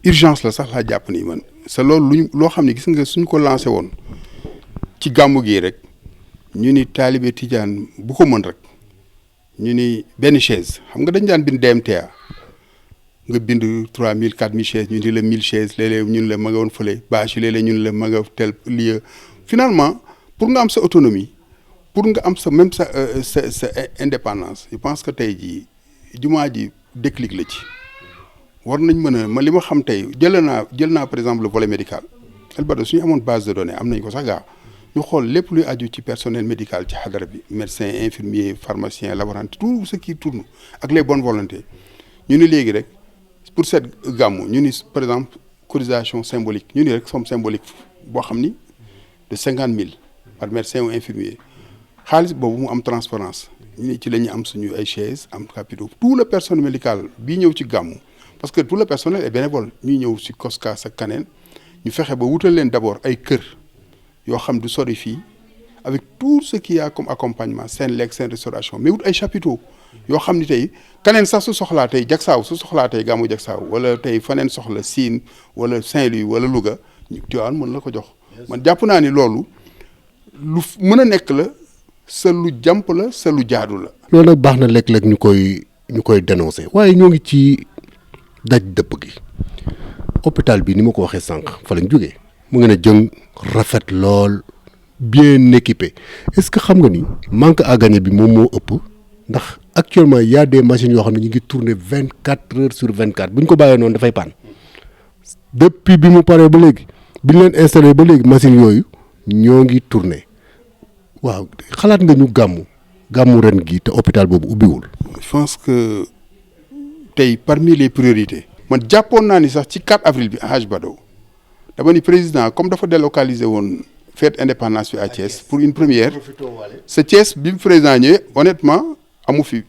urgence la sax laa jàpp ni man sa loolu loo xam ne gis nga suñ ko lancé woon ci gàmmu gi rek ñu ni taalibe tijaan bu ko mën rek ñu ni benn chaise xam nga dañ daan bind DMTA nga bind 3000 4000 chaises ñu ni la 1000 chaises léeg-léeg ñun la ma nga woon fële bâche yi léeg-léeg ñun la ma nga tel lieu finalement pour nga am sa autonomie pour nga am sa même sa indépendance je pense que tey jii jumaa ji déclic la ci war nañ mën a ma li ma xam tey jël naa par exemple le volet médical El Bada suñu amoon base de données am nañ ko sax gaa ñu xool lépp luy aju ci personnel médical ci xadara bi médecin infirmier pharmacien laborante tout ce qui tourne ak les bonnes volontés ñu ni léegi rek pour cette gàmmu ñu ni par exemple cotisation symbolique ñu ni rek somme symbolique boo xam ni de 50 000 par médecin ou infirmier xaalis boobu mu am transparence ñu ni ci la ñu am suñu ay chaises am capitaux tout le personnel médical bii ñëw ci gàmmu parce que tout le personnel est bénévole ñuy ñëw si Coskas ak kaneen ñu fexe ba wutal leen d'abord ay kër yoo xam du sori fii avec tout ce qu'il y a comme accompagnement seen lekk seen restauration mais wut ay chapiteaux yoo xam ni tey kaneen sax su soxlaa tey Jaksaaw su soxlaa tey gàmmu Jaksaaw wala tey faneen soxla Sine wala Saint-Louis wala Louga ñu Tivaouane mën la ko jox man jàpp naa ni loolu lu mën a nekk la sa lu jàmp la sa lu jaadu la. loolu nag baax na léeg-léeg ñu koy dénoncer waaye ñoo ngi ci daj dëpp gi hôpital bi ni ma ko waxee sànq fa lañ jógee mu ngeen a jëng rafet lool bien équipé est-ce que xam nga ni manque à gagner bi moom moo ëpp ndax actuellement y a des machines yoo xam ne ñu ngi tourner 24 heures sur 24 bu ñu ko bàyyee noonu dafay panne depuis bi mu paree ba léegi bi ñu leen installé ba léegi machines yooyu ñoo ngi tourner waaw xalaat nga ñu gàmmu ren gi te hôpital boobu ubbiwul. je pense que tey parmi les priorités. man jàppoon naa ni sax ci 4 avril bi Hadj Bado dama ni président comme dafa délocaliser woon fête indépendance bi à Thiès pour une première sa Thiès bi président ñëwee honnêtement amu fi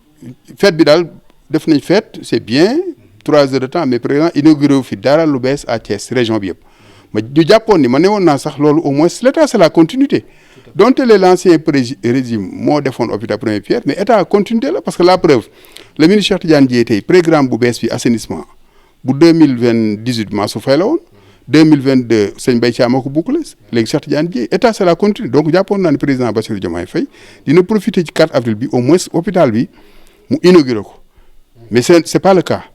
fête bi daal def nañ fête c'est bien 3 heures de temps mais président inauguré wu fi dara lu bees à Thiès région bi yëpp ma ñu jàppoon ni ma ne woon naa sax loolu au moins l'état c'est la continuité donte l'ancien régime moo defoon hôpital première pierre mais état continuité la parce que la preuve le ministre Cheikh Tidiane Dièye tey programme bu bees bi assainissement bu 2018 Mansour Faye la woon 2022 sëñ Mbaye Thiam moo ko bouclé léegi Cheikh Tidiane Dièye état c'est la continuité donc jàppoon naa ne président Bassirou Diomaye Faye dina profiter ci 4 avril bi au moins hôpital bi mu inauguré ko mais c'est pas le cas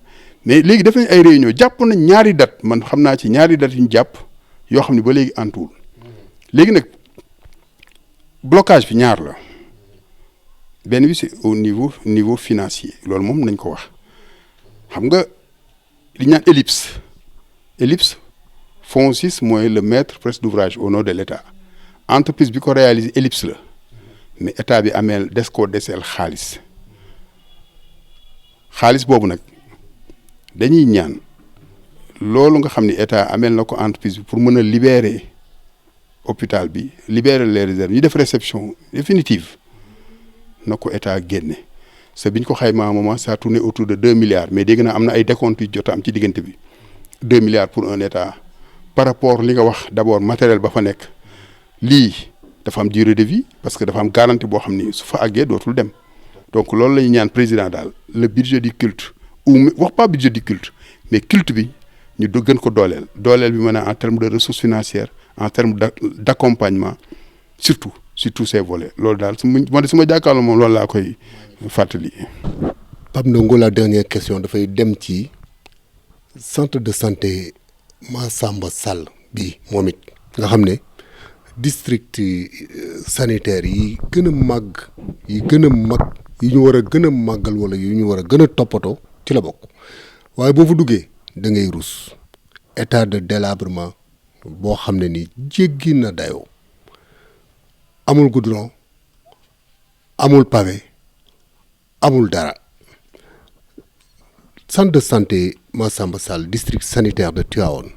mais léegi def nañ ay réunion jàpp nañ ñaari date man xam naa ci ñaari date yu ñu jàpp yoo xam ne ba léegi antuwul léegi nag blocage bi ñaar la benn bi c'est au niveau financier loolu moom nañ ko wax xam nga li ñu naan ellipse FONSIS mooy le maître presque d'ouvrage au nom de l'État entreprise bi ko réaliser ellipse la mais état bi ameel des koo deseel xaalis boobu nag dañuy ñaan loolu nga xam ni état ameel na ko entreprise bi pour mën a libérer hôpital bi libérer les réserves ñu def réception définitive na ko état génne c'est biñ ko xaymaa moment ça tourné autour de 2 milliards mais dégg naa am na ay décomptes yu jot am ci diggante bi 2 milliards pour un état par rapport li nga wax d'abord matériel ba fa nekk lii dafa am durée de vie parce que dafa am garantie boo xam ni su fa àggee dootul dem donc loolu la ñu ñaan président daal le budget du culte ou wax pas budget du culte mais culte bi ñu gën ko dooleel bi maanaam en termes de ressources financières en termes d'accompagnement surtout sur tous ces volets loolu daal su ma jàkkaarloo moom loolu laa koy fàttali. Pape Ndongo, la dernière question dafay dem ci centre de santé Massamba Sall bi moom it nga xam ne district sanitaire yi gën a màgg yi ñu war a gën a màggal wala yi ñu war a gën a toppatoo ci la bokk waaye boo fa duggee da ngay rus état de délabrement boo xam ne ni jéggi na dayoo amul goudron amul pavé amul dara. centre de santé Massamba Sall district sanitaire de Tivaouane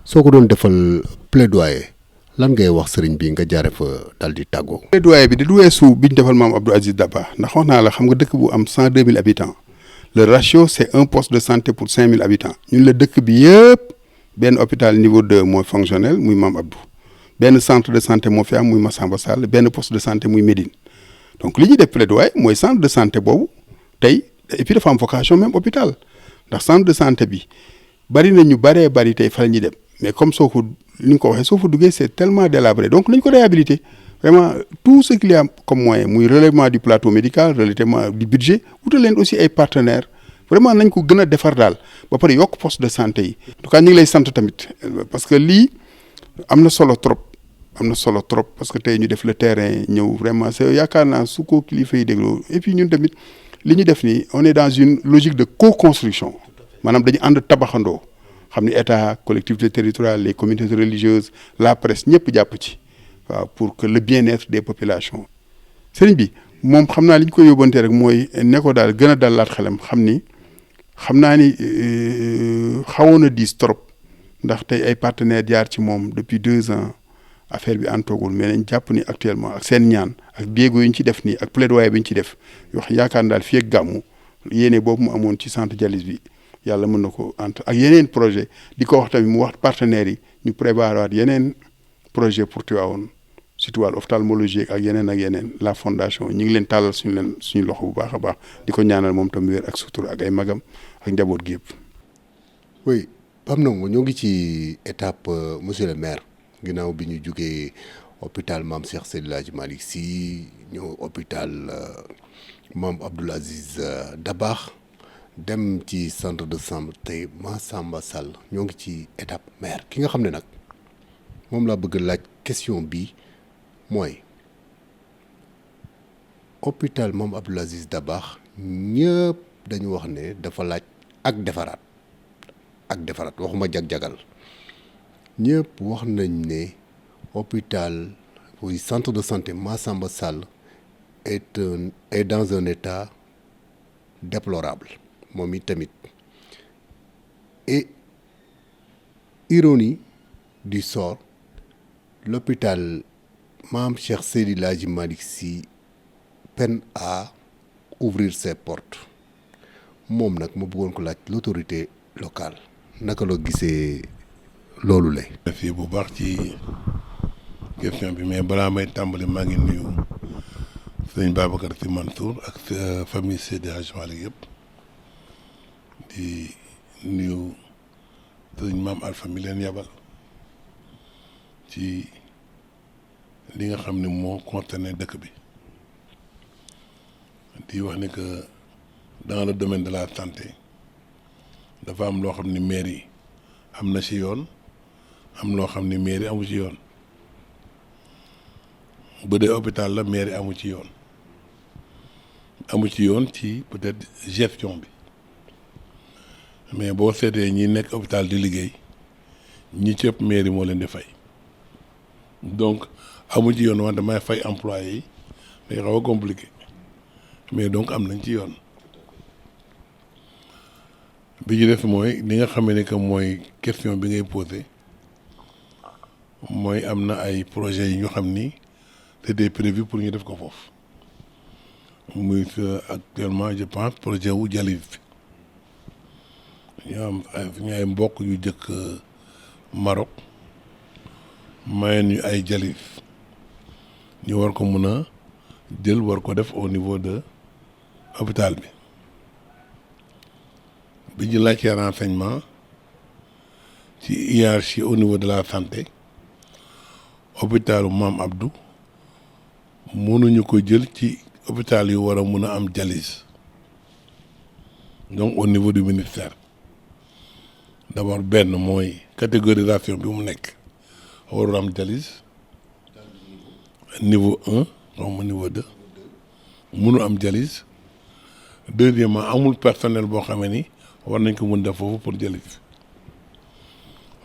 soo ko doon defal plaidoyer lan ngay wax sëriñ bi nga jaare fa dal di tàggoo. plaidoyer bi du weesu bi ñu defal maam Abdou Aziz Dabakh ndax wax naa la xam nga dëkk bu am 102 000 habitants le ratio c'est un poste de santé pour 5 000 habitants ñun la dëkk bi yëpp benn hôpital niveau 2 mooy fonctionnel muy maam Abdou benn centre de santé moo fi am muy Massamba Sall benn poste de santé muy Médine donc li ñuy def plaidoyer mooy centre de santé boobu tey et puis dafa am vocation même hôpital. ndax centre de santé bi bari na ñu bari tey fa la ñuy dem mais comme soo ko ni nga ko waxee soo fa duggee c'est tellement délabré donc nañ ko réhabiliter vraiment tout ce qu'il y a comme moyen muy relèvement du plateau médical relèvement du budget wutal leen aussi ay partenaires vraiment nañ ko gën a defar daal ba pare yokk poste de santé yi en tout cas ñu ngi lay sant tamit parce que lii am na solo trop parce que tey ñu def le terrain ñëw vraiment c'est yaakaar naa su ko kilifa yi dégloo et puis ñun tamit li ñu def nii on est dans une logique de co-construction maanaam dañu ànd tabaxandoo xam ni état collectivités territoriales les communautés religieuses la presse ñëpp jàpp ci waaw pour que le bien-être des populations. sëriñ bi moom xam naa li ñu koy yóbbante rek mooy ne ko daal gën a dalaat xelam xam naa ni xawoon na diis trop ndax tey ay partenaires jaar ci moom depuis 2 ans affaire bi antoogul mais nañ jàpp ni actuellement ak seen ñaan ak déego yi ñu ci def nii ak plaidoyer bi ñu ci def wax yaakaar daal fii ak gàmmu yéene boobu mu amoon ci centre dialyse bi yàlla mën na ko ant ak yeneen projet di ko wax tamit mu wax partenaires yi ñu prévoir waat yeneen projet pour Tivaouane surtout wàllu ophtalmologie ak yeneen la fondation ñu ngi leen tàllal suñu loxo bu baax a baax di ko ñaanal moom tam wér ak sutura ak ay magam ak njaboot gi yëpp. oui Pape Ndongo ñoo ngi ci étape monsieur le maire ginnaaw bi ñu jugee hôpital Mame Cheikh Seydi El Hadji Malick Sy ñëw hôpital Mame Abdou Aziz Dabakh dem ci centre de santé Massamba Sall ñoo ngi ci étape maire ki nga xam ne nag moom laa bëgg laaj question bi mooy hôpital Mame Abdou Aziz Dabakh ñëpp dañu wax ne dafa laaj ak defaraat waxuma jag-jagal ñëpp wax nañ ne hôpital oui centre de santé Massamba Sall est dans un état déplorable moom it tamit et ironie du sort l'hôpital Mame Cheikh Seydi El Hadji Malick Sy peine à ouvrir ses portes moom nag ma bëggoon ko laaj l'autorité locale naka la gisee loolu la. fii bu baax ci question bi mais balaa may tàmbali maa ngi nuyu sëñ Babacar Sy Mansour ak famille Seydi El Hadji Malick yëpp di nuyu sëñ Maam Alpha mi leen yabal ci li nga xam ne moo concerné dëkk bi di wax ni que dans le domaine de la santé dafa am loo xam ni mairie am na ci yoon am loo xam ni mairie amu ci yoon bu dee hôpital la mairie amu ci yoon ci peut-être gestion bi mais boo seetee ñi nekk hôpital di liggéey ñi ci ëpp mairie moo leen di fay donc amu ci yoon wante may fay employé yi day xaw a compliqué mais donc am nañ ci yoon bi ñu def mooy li nga xamee ne que mooy question bi ngay posé mooy am na ay projets yi ñu xam ni c'était prévu pour ñu def ko foofu muy actuellement je pense projet wu dialyse ñu am ay mbokk yu jëkk Maroc mayen ñu ay dialyse ñu war ko mun a jël war ko def au niveau de hôpital bi ñu laajtee renseignement ci hiérarchie au niveau de la santé hôpitalu Maam Abdou mënuñu ko jël ci hôpital yu war a mun a am dialyse donc au niveau du ministère d'abord benn mooy catégorisation bi mu nekk warul am dialyse niveau 1 comme niveau 2 mënu am dialyse deuxièmement amul personnel boo xamee ni war nañ ko mun def foofu pour dialyse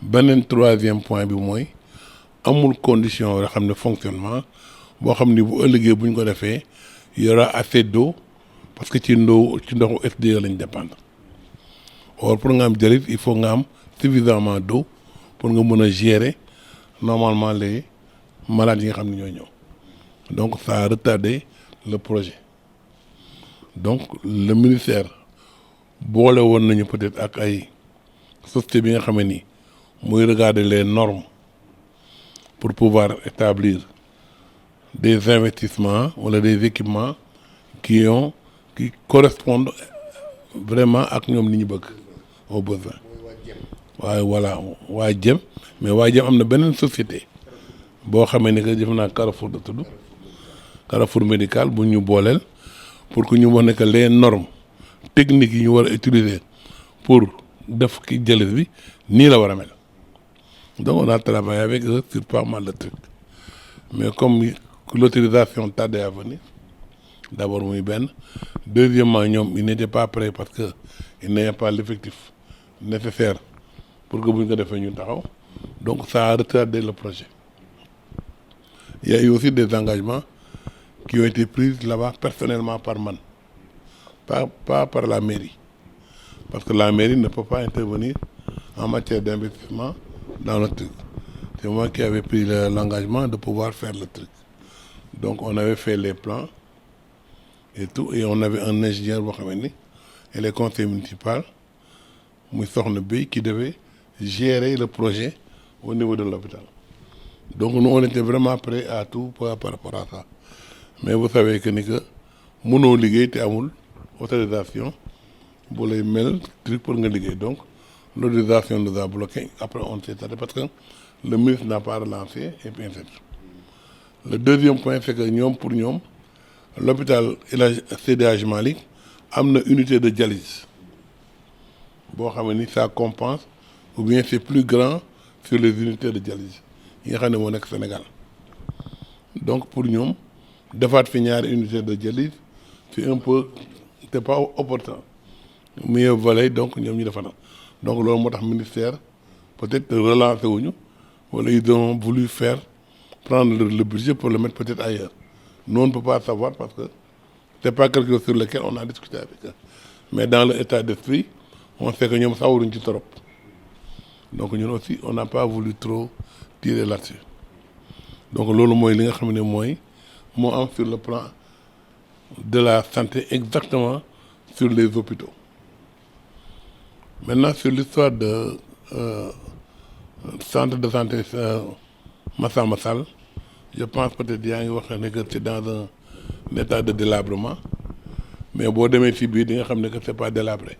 beneen troisième point bi mooy amul condition yoo xam ne fonctionnement boo xam ni bu ëllëgee bu ñu ko defee y aura assez d'eau parce que ci ndoxu SDE lañ dépendre or pour nga am dialyse il faut nga am suffisamment d'eau pour nga mën a gérer normalement les malades yi nga xam ne ñooy ñëw donc ça a retardé le projet donc le ministère boole woon nañu peut-être ak ay société bi nga xam ne ni muy regarder les normes pour pouvoir établir des investissements wala des équipements qui correspondent vraiment ak ñoom li ñu bëgg au besoin waaye voilà waa jëm mais waa jëm am na beneen société boo xamee ni que def naa Carrefour de tudd Carrefour médical bu ñu booleel pour que ñu wax ne que les normes techniques yi ñu war a utiliser pour def ki dialyse bi nii la war a mel donc on a travaillé avec eux sur pas mal de trucs mais comme l'autorisation tardait à venir d'abord muy benn deuxièmement ñoom ils n'étaient pas prêts parce que ils n'avaient pas l'effectif nécessaire pour que bu ñu ko defee ñu taxaw donc ça a retardé le projet. Il y a eu aussi des engagements qui ont été pris là-bas personnellement par man pas par la mairie parce que la mairie ne peut pas intervenir en matière d'investissement dans le truc. C'est moi qui avais pris l'engagement de pouvoir faire le truc. Donc on avait fait les plans et tout et on avait un ingénieur boo xam ni et les conseils municipaux muy Soxna Bey qui devait gérer le projet au niveau de l'hôpital. Donc nous on était vraiment prêts à tout par rapport à ça. Mais vous savez que ni que mënoo liggéey te amul autorisation bu lay mel truc pour nga liggéey donc l'autorisation nous a bloqué après on s'est arrêté parce que le ministre n'a pas relancé et puis ainsi de suite. Le deuxième point c'est que ñoom pour ñoom l'hôpital Seydi Hadji Malick am na unité de dialyse boo xam ni ça compense ou bien c'est plus grand sur les unités de dialyse yi nga xam ne moo nekk Sénégal donc pour ñoom defaat fi ñaari unité de dialyse c'est pas opportun mieux valait donc ñoom ñu defa na donc loolu moo tax ministère peut-être relancer wuñu wala ils ont voulu prendre le budget pour le mettre peut-être ailleurs. Nous on ne peut pas savoir parce que c'est pas quelque chose sur lequel on a discuté avec eux mais dans l'état d'esprit on sait que ñoom sawaruñ ci trop donc ñun aussi on n'a pas voulu trop tirer là-dessus donc loolu mooy li nga xam ne mooy moo am sur le plan de la santé exactement sur les hôpitaux. Maintenant sur l'histoire de centre de santé Massamba Sall je pense peut-être yaa ngi wax ne que c'est dans un état de délabrement mais boo demee ci biir di nga xam ne que c'est pas délabré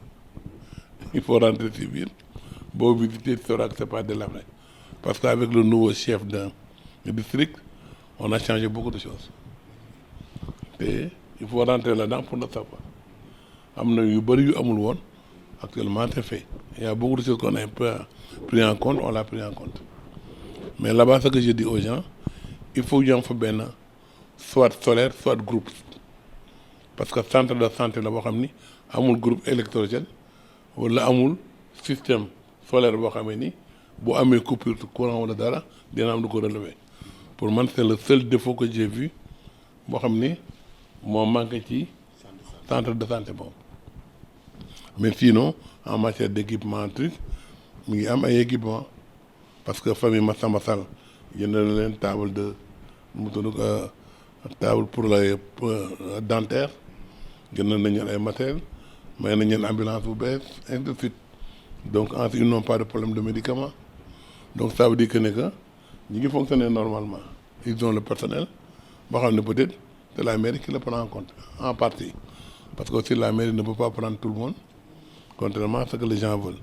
il faut rentrer ci biir boo visiter tu sauras que c'est pas délabré parce qu'avec le nouveau chef de district on a changé beaucoup de choses et il faut rentrer là-dedans pour le savoir am na yu bëri yu amul woon actuellement c'est fait il y a beaucoup de choses qu'on a pas pris en compte on l'a pris en compte mais là-bas ce que je dis aux gens il faut ñu am fa benn soit solaire soit groupe parce que centre de santé la boo xam ni amul groupe électrogène wala amul système solaire boo xamee ni bu amee coupure de courant wala dara dina am lu ko relever pour man c'est le seul défaut que j'ai vu boo xam ni moo manqué ci centre de santé boobu mais sinon en matière d'équipement truc mi ngi am ay équipement parce que famille Massamba Sall jënd na leen table de mu tudd table pour les dentaires jënd nañu ay matériel may nañ leen ambulance bu bees ainsi de suite donc ensuite ils n'ont pas de problème de médicaments donc ça veut dire que ne que ñi ngi fonctionner normalement ils ont le personnel boo xam ne peut-être c'est la mairie qui le prend en compte en partie parce que aussi la mairie ne peut pas prendre tout le monde contrairement à ce que les gens veulent.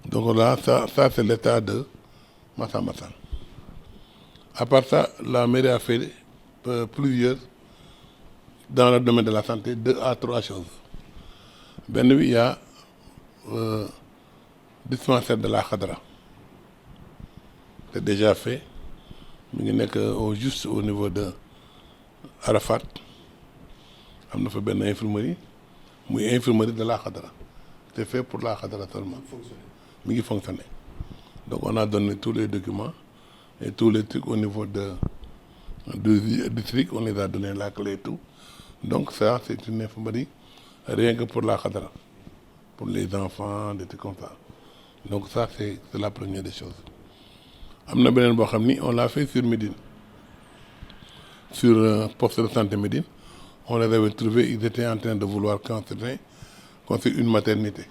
Donc là, ça c'est l'état de Massamassane. À part ça, la mairie a fait plusieurs, dans le domaine de la santé, 2 à 3 choses. Ben oui, il y a dispensaire de la Khadra. C'est déjà fait. Il n'est que juste au niveau de Arafat. Il y a une infirmerie. Une infirmerie de la Khadra. C'est fait pour la Khadra seulement. Il fonctionne. Donc on a donné tous les documents et tous les trucs au niveau du district. On les a donné la clé et tout. Donc ça, c'est une infirmerie rien que pour la Khadra. Pour les enfants, des trucs comme ça. Donc ça, c'est la première des choses. On l'a fait sur Médine. Sur poste de santé Médine. On les avait trouvés, ils étaient en train de vouloir construire une maternité.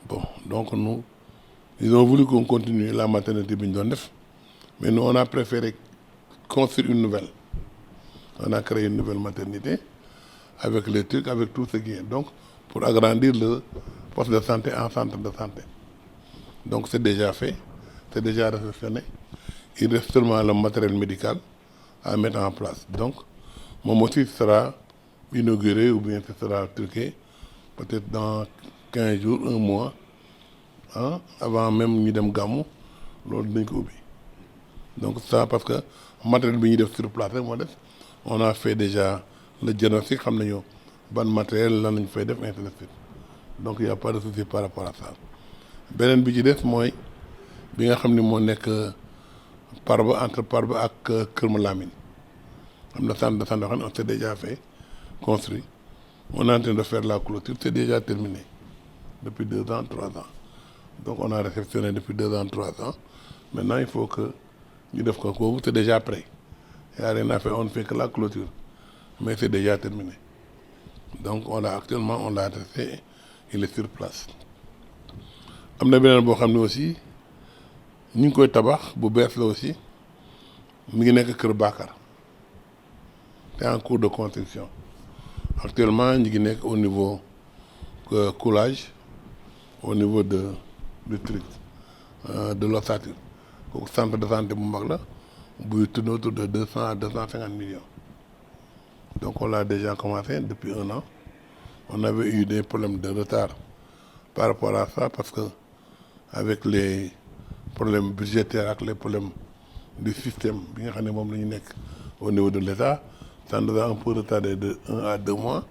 Bon, donc ils ont voulu qu'on continue la maternité Bindondef, mais nous on a préféré construire une nouvelle. On a créé une nouvelle maternité avec les trucs, avec tout ce qui est. Donc, pour agrandir le poste de santé en centre de santé. Donc c'est déjà fait, c'est déjà réceptionné. Il reste seulement le matériel médical à mettre en place. Donc, mon motif sera inauguré ou bien ce sera truqué peut-être dans 15 jours, 1 mois, hein, avant même Nidem Gamou, lors de Donc ça parce que le matériel sur place, on a fait déjà le diagnostic, on a ban matériel, on a fait des ainsi de suite. Donc il n'y a pas de souci par rapport à ça. Benen bi ci dess moy bi nga xamni mo nek Parba entre Parba ak Kër Lamine. Amna centre de santé on s'est déjà fait construit. On est en train de faire la clôture, c'est déjà terminé depuis 2 ans, 3 ans. Donc on a réceptionné depuis 2 ans, 3 ans. Maintenant il faut que nous devons c'est déjà prêt. Il n'y a rien à faire, on ne fait que la clôture. Mais c'est déjà terminé. Donc actuellement on l'a adressé, il est sur place. Amna benen bo xamni aussi ñu ngi koy tabax bu bees la aussi mi ngi nekk Kër Bakar. C'est en cours de construction. Actuellement ñu ngi nekk au niveau coulage, au niveau du truc de l'ossature. Au centre de santé bu mag la buy tourne autour de 200 à 250 millions. Donc on l'a déjà commencé depuis 1 an. On avait eu des problèmes de retard par rapport à ça parce que avec les problèmes budgétaires, avec les problèmes du système, au niveau de l'État, ça nous a un peu retardé de 1 à 2 mois.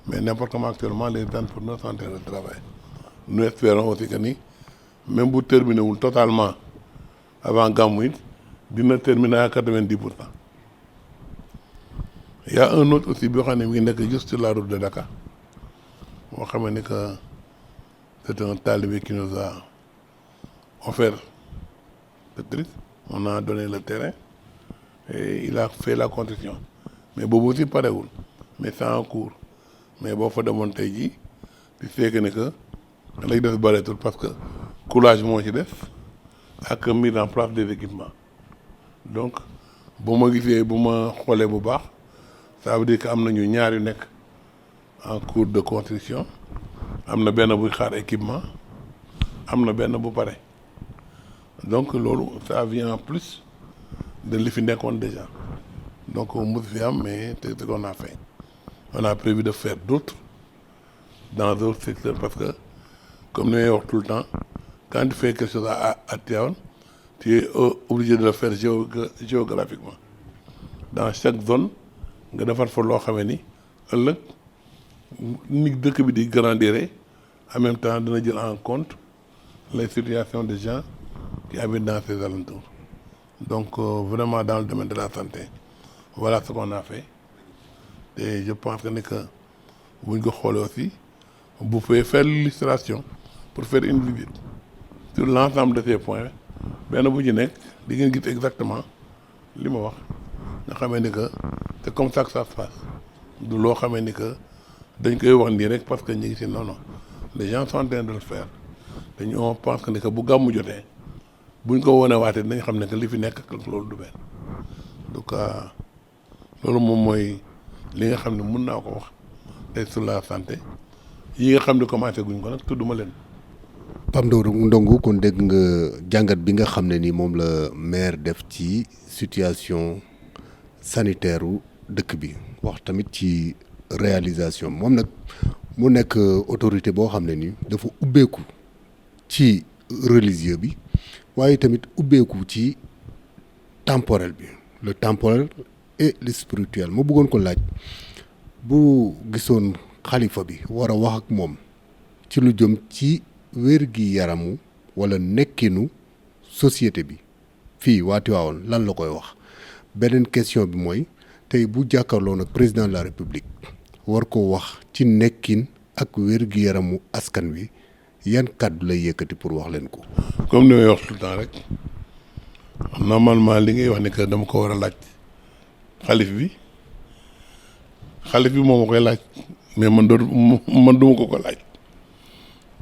Mais n'importe comment actuellement, les entrepreneurs sont en train de travailler. Nous espérons aussi que même si vous terminez totalement avant Gamouid, nous terminer à 90%. Il y a un autre aussi qui est juste sur la route de Dakar. C'est un talibé qui nous a offert le truc. On a donné le terrain et il a fait la construction. Mais Bobo aussi pareil. Mais c'est en cours. Mais bon, il faut démonter ici. Puis c'est que les deux barres parce que le coulage a mis en place des équipements. Donc, si ça veut dire qu'il y a une en cours de construction. Il y a un équipement. Il y a un pareil. Donc, ça vient en plus de l'IFINECON déjà. Donc, on mais c'est ce qu'on a fait. On a prévu de faire d'autres dans d'autres secteurs parce que, comme nous disons tout le temps, quand tu fais quelque chose à Théon, tu es obligé de le faire géographiquement. Dans chaque zone, tu dois faire lo xamé ni dëkk bi di grandir en même temps dana jël en compte les situations des gens qui habitent dans ces alentours. Donc vraiment dans le domaine de la santé, voilà ce qu'on a fait. Et je pense que vous aussi, vous pouvez faire l'illustration pour faire une visite sur l'ensemble de ces points. Bien vous dites exactement ce que je veux dire. C'est comme ça que ça se passe. De l'eau, parce que non. Les gens sont en train de le faire. On pense que si vous avez en tout cas loolu moom mooy li nga xam ne mun naa ko wax tey sur la santé yi nga xam ne commencé guñ ko nag tudduma leen. Pape Ndongo kon dégg nga jàngat bi nga xam ne ni moom la maire def ci situation sanitaire u dëkk bi wax tamit ci réalisation moom nag mu nekk autorité boo xam ne ni dafa ubbeeku ci religieux bi waaye tamit ubbeeku ci temporel bi le temporel et le spirituel ma bëggoon ko laaj bu gisoon xalifa bi war a wax ak moom ci lu jëm ci wér gi yaramu wala nekkinu société bi fii waa Tivaouane lan la koy wax beneen question bi mooy tey bu jàkkaarloo nag président de la république war ko wax ci nekkin ak wér gi yaramu askan wi yan kàddu lay yëkkati pour wax leen ko. comme ni may wax tout le temps rek normalement li ngay wax ne que dama ko war a laaj xalif bi moom ma koy laaj mais man duma ko laaj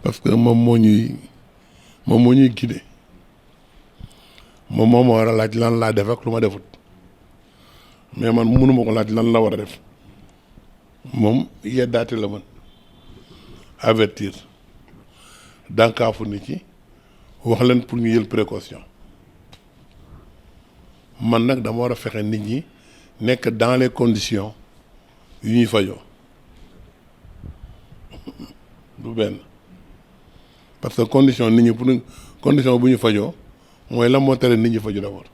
parce que moom moo ñuy guidé moom moo ma war a laaj lan laa def ak lu ma defut mais man mënuma ko laaj lan la war a def moom yeddaate la man avertir dànkaafu nit ñi wax leen pour ñu jël précaution man nag dama war a fexe nit ñi nekk dans les conditions yu ñuy fajoo du benn parce que condition nit ñi pour condition bu ñu fajoo mooy lan moo tere nit ñi faju d'abord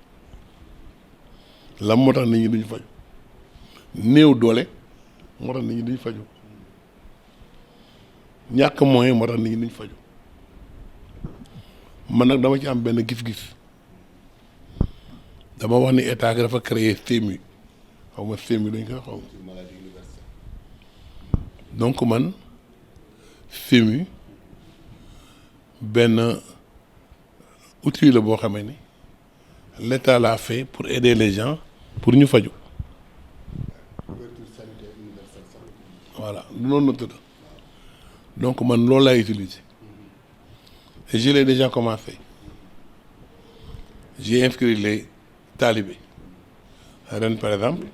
lan moo tax nit ñi duñu faju néew doole moo tax nit ñi duñu faju ñàkk moyen moo tax nit ñi duñu faju man nag dama ci am benn gis-gis dama wax ni état gi dafa créer FMU xaw ma FMU dañ koy xaw donc man FMU benn outil la boo xamee ni l'état l'a fait pour aider les gens pour ñu faju voilà noonu la tudd donc man loolu laay utiliser et je l'ai déjà commencé j'ai inscrit les talibés ren par exemple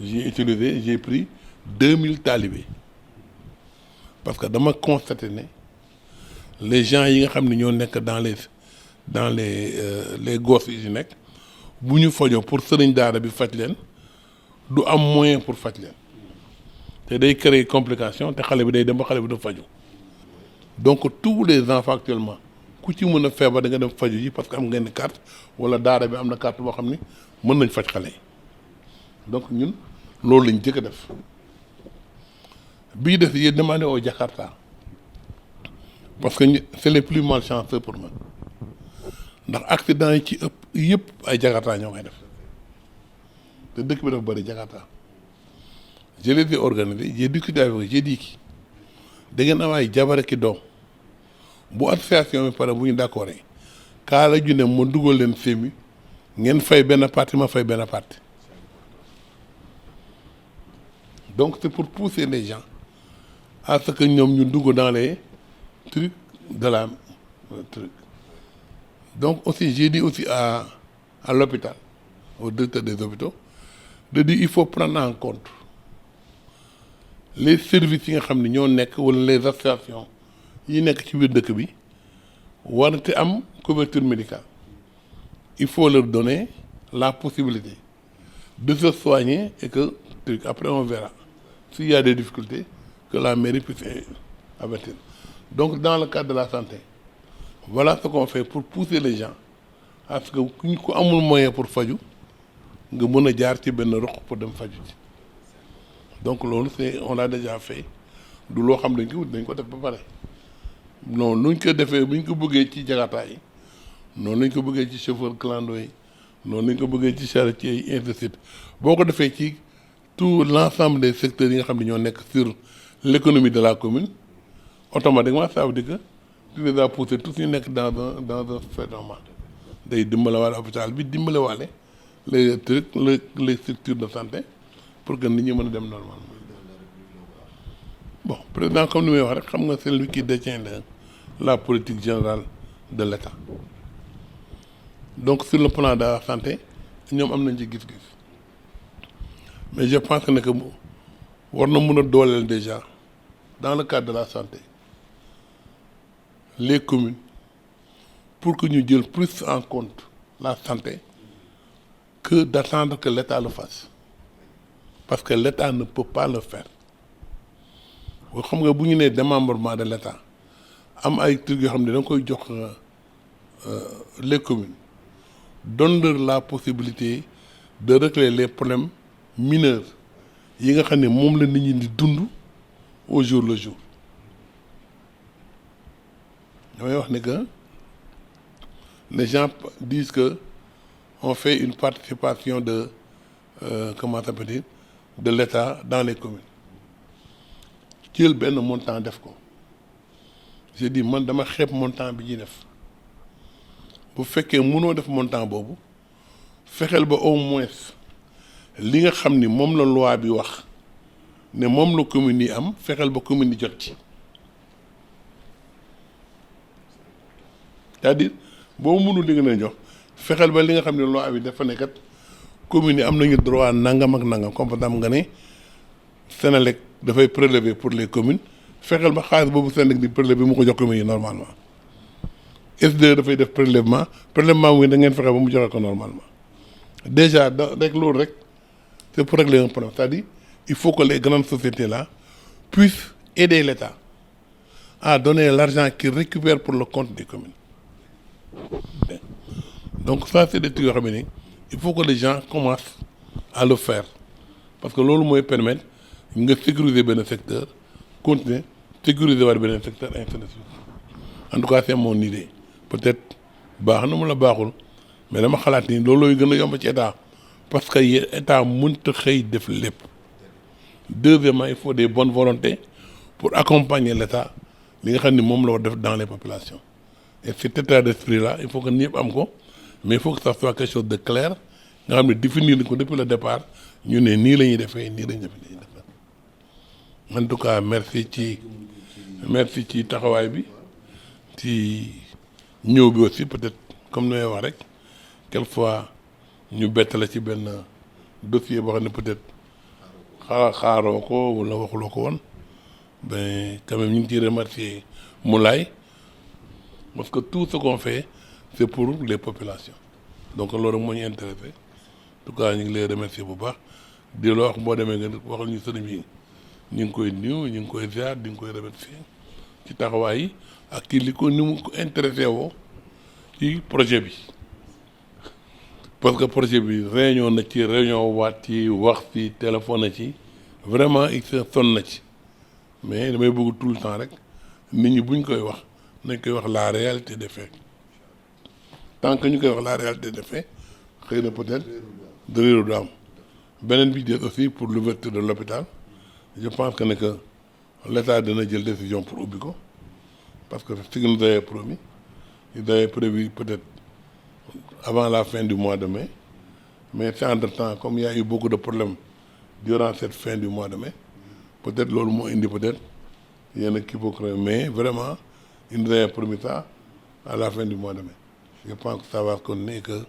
j'ai pris 2000 talibés parce que dama constaté ne les gens yi nga xam ne ñoo nekk dans les gosses yi nekk bu ñu fajoo pour sëriñ daara bi faj leen du am moyen pour faj leen te day créer complication te xale bi day dem ba xale bi du faju donc tous les enfants actuellement ku ci mën a feebar da nga dem faju ji parce que am ngeen carte wala daara bi am na carte boo xam ni mën nañ faj xale yi donc ñun loolu lañ jëkk a def bii def yi demandé au Jakarta parce que c'est les plus malchanceux pour man ndax accident yi ci ëpp yëpp ay Jakarta ñoo koy def te dëkk bi dafa bëri Jakarta je les ai organisés j'ai discuté avec eux j'ai dit ki da ngeen am ay jabar ki doom bu association bi pare bu ñu d'accord kaa la ju ne ma dugal leen FMU ngeen fay benn partie ma fay benn partie donc c'est pour pousser les gens à ce que ñoom ñu dugg dans les trucs de la truc donc aussi j'ai dit aussi à l'hôpital au directeur des hôpitaux de dire il faut prendre en compte les services yi nga xam ne ñoo nekk wala les associations yi nekk ci biir dëkk bi warate am couverture médicale il faut leur donner la possibilité de se soigner et que truc après on verra s'il y a des difficultés que la mairie puisse avertir donc dans le cadre de la santé voilà ce qu'on fait pour pousser les gens à ce que ku ko amul moyen pour faju nga mën a jaar ci benn roq pour dem faju ci donc loolu c'est on l'a déjà fait du loo xam dañ ko def ba pare non nuñ ko defee bu ñu ko bëggee ci Jakarta yi noonu lañ ko bëggee ci chauffeur clando yi noonu lañ ko bëggee ci charretier yi ainsi de suite boo ko defee ci tout l'ensemble des secteurs yi nga xam ne ñoo nekk sur l'économie de la commune automatiquement ça veut dire que tu les as poussés tous ñu nekk dans un fait normal day dimbale waale hôpital bi dimbale waale les trucs les structures de santé pour que nit ñi mën a dem normalement bon président comme ni may wax rek xam nga c'est lui qui détient la politique générale de l'État donc sur le plan de la santé ñoom am nañ ci gis-gis mais je pense que war na mun a dooleel déjà dans le cadre de la santé les communes pour que ñu jël plus en compte la santé que d'attendre que l'État le fasse parce que l'État ne peut pas le faire xam nga bu ñu nee démembrement de l'État am ay trucs yoo xam ne da nga koy jox les communes donne-leur la possibilité de régler les problèmes mineurs yi nga xam ne moom la nit ñi di dund au jour le jour damay wax ne que les gens disent que on fait une participation de comment ça s'appelle de l'État dans les communes jël benn montant def ko j'ai dit man dama xeeb montant bi ñuy def bu fekkee mënoo def montant boobu fexeel ba au moins li nga xam ni moom la loi bi wax ne moom la commune yi am fexeel ba commune yi jot ci c'est-à-dire boo mënul li nga leen jox fexeel ba li nga xam ne loi bi dafa nekkat commune yi am nañu droit nangam ak nangam comme par exemple nga ne Sénélec dafay prélever pour les communes fexeel ba xaalis boobu Sénélec di prélever mu ko jox communes yi normalement SDE dafay def prélèvement muy da ngeen fexe ba mu joxe ko normalement déjà rek loolu rek c'est pour régler un problème c'est-à-dire il faut que les grandes sociétés là puissent aider l'État à donner l'argent qu'ils récupèrent pour le compte des communes donc ça c'est des trucs yoo xam ne il faut que les gens commencent à le faire parce que loolu mooy permettre nga sécuriser benn secteur continuer sécuriser war beneen secteur ainsi de suite en tout cas c'est mon idée peut-être baax na mu la baaxul mais dama xalaat ni loolooy gën a yomb ci état parce que état mënta xëy def lépp deuxièmement il faut des bonnes volontés pour accompagner l'état li nga xam ni moom la war def dans les populations et cet état d'esprit là il faut que ñëpp am ko mais il faut que ça soit quelque chose de clair nga xam ne définir ko depuis le départ ñu ne nii la ñuy defee nii la ñuy defee en tout cas merci ci taxawaay bi ci ñëw bi aussi peut-être comme ni may wax rek quelquefois ñu bett la ci benn dossier boo xam ne peut-être xaaroo ko wala waxuloo ko woon ben quand même ñu ngi ciy remercier Moulay parce que tout ce qu'on fait c'est pour les populations donc loolu moo ñu intéressé en tout cas ñu ngi lay remercier bu baax di la wax boo demee nga waxal ñu sëriñ bi ñu ngi koy nuyu ñu ngi koy ziar di nga koy remercier ci taxawaay yi ak kii li ko ni mu ko intéressé woo ci projet bi parce que projet bi réunion na ci réunion waat ci wax ci téléphone na ci vraiment il se sonn na ci mais damay bëgg tout le temps rek nit ñi buñ koy wax nañ koy wax la réalité des faits tant que ñu koy wax la réalité des faits xëy na peut-être de réeru du am beneen bi des aussi pour l'ouverture de l'hôpital je pense que l'État dina jël décision pour ubbi ko parce que ce qu'ils nous avaient promis ils avaient prévu peut-être avant la fin du mois de mai mais c'est entre-temps comme il y a eu beaucoup de problèmes durant cette fin du mois de mai peut-être loolu moo indi peut-être yenn kii boo créé mais vraiment ils nous avaient promis ça à la fin du mois de mai je pense que ça va continuer et que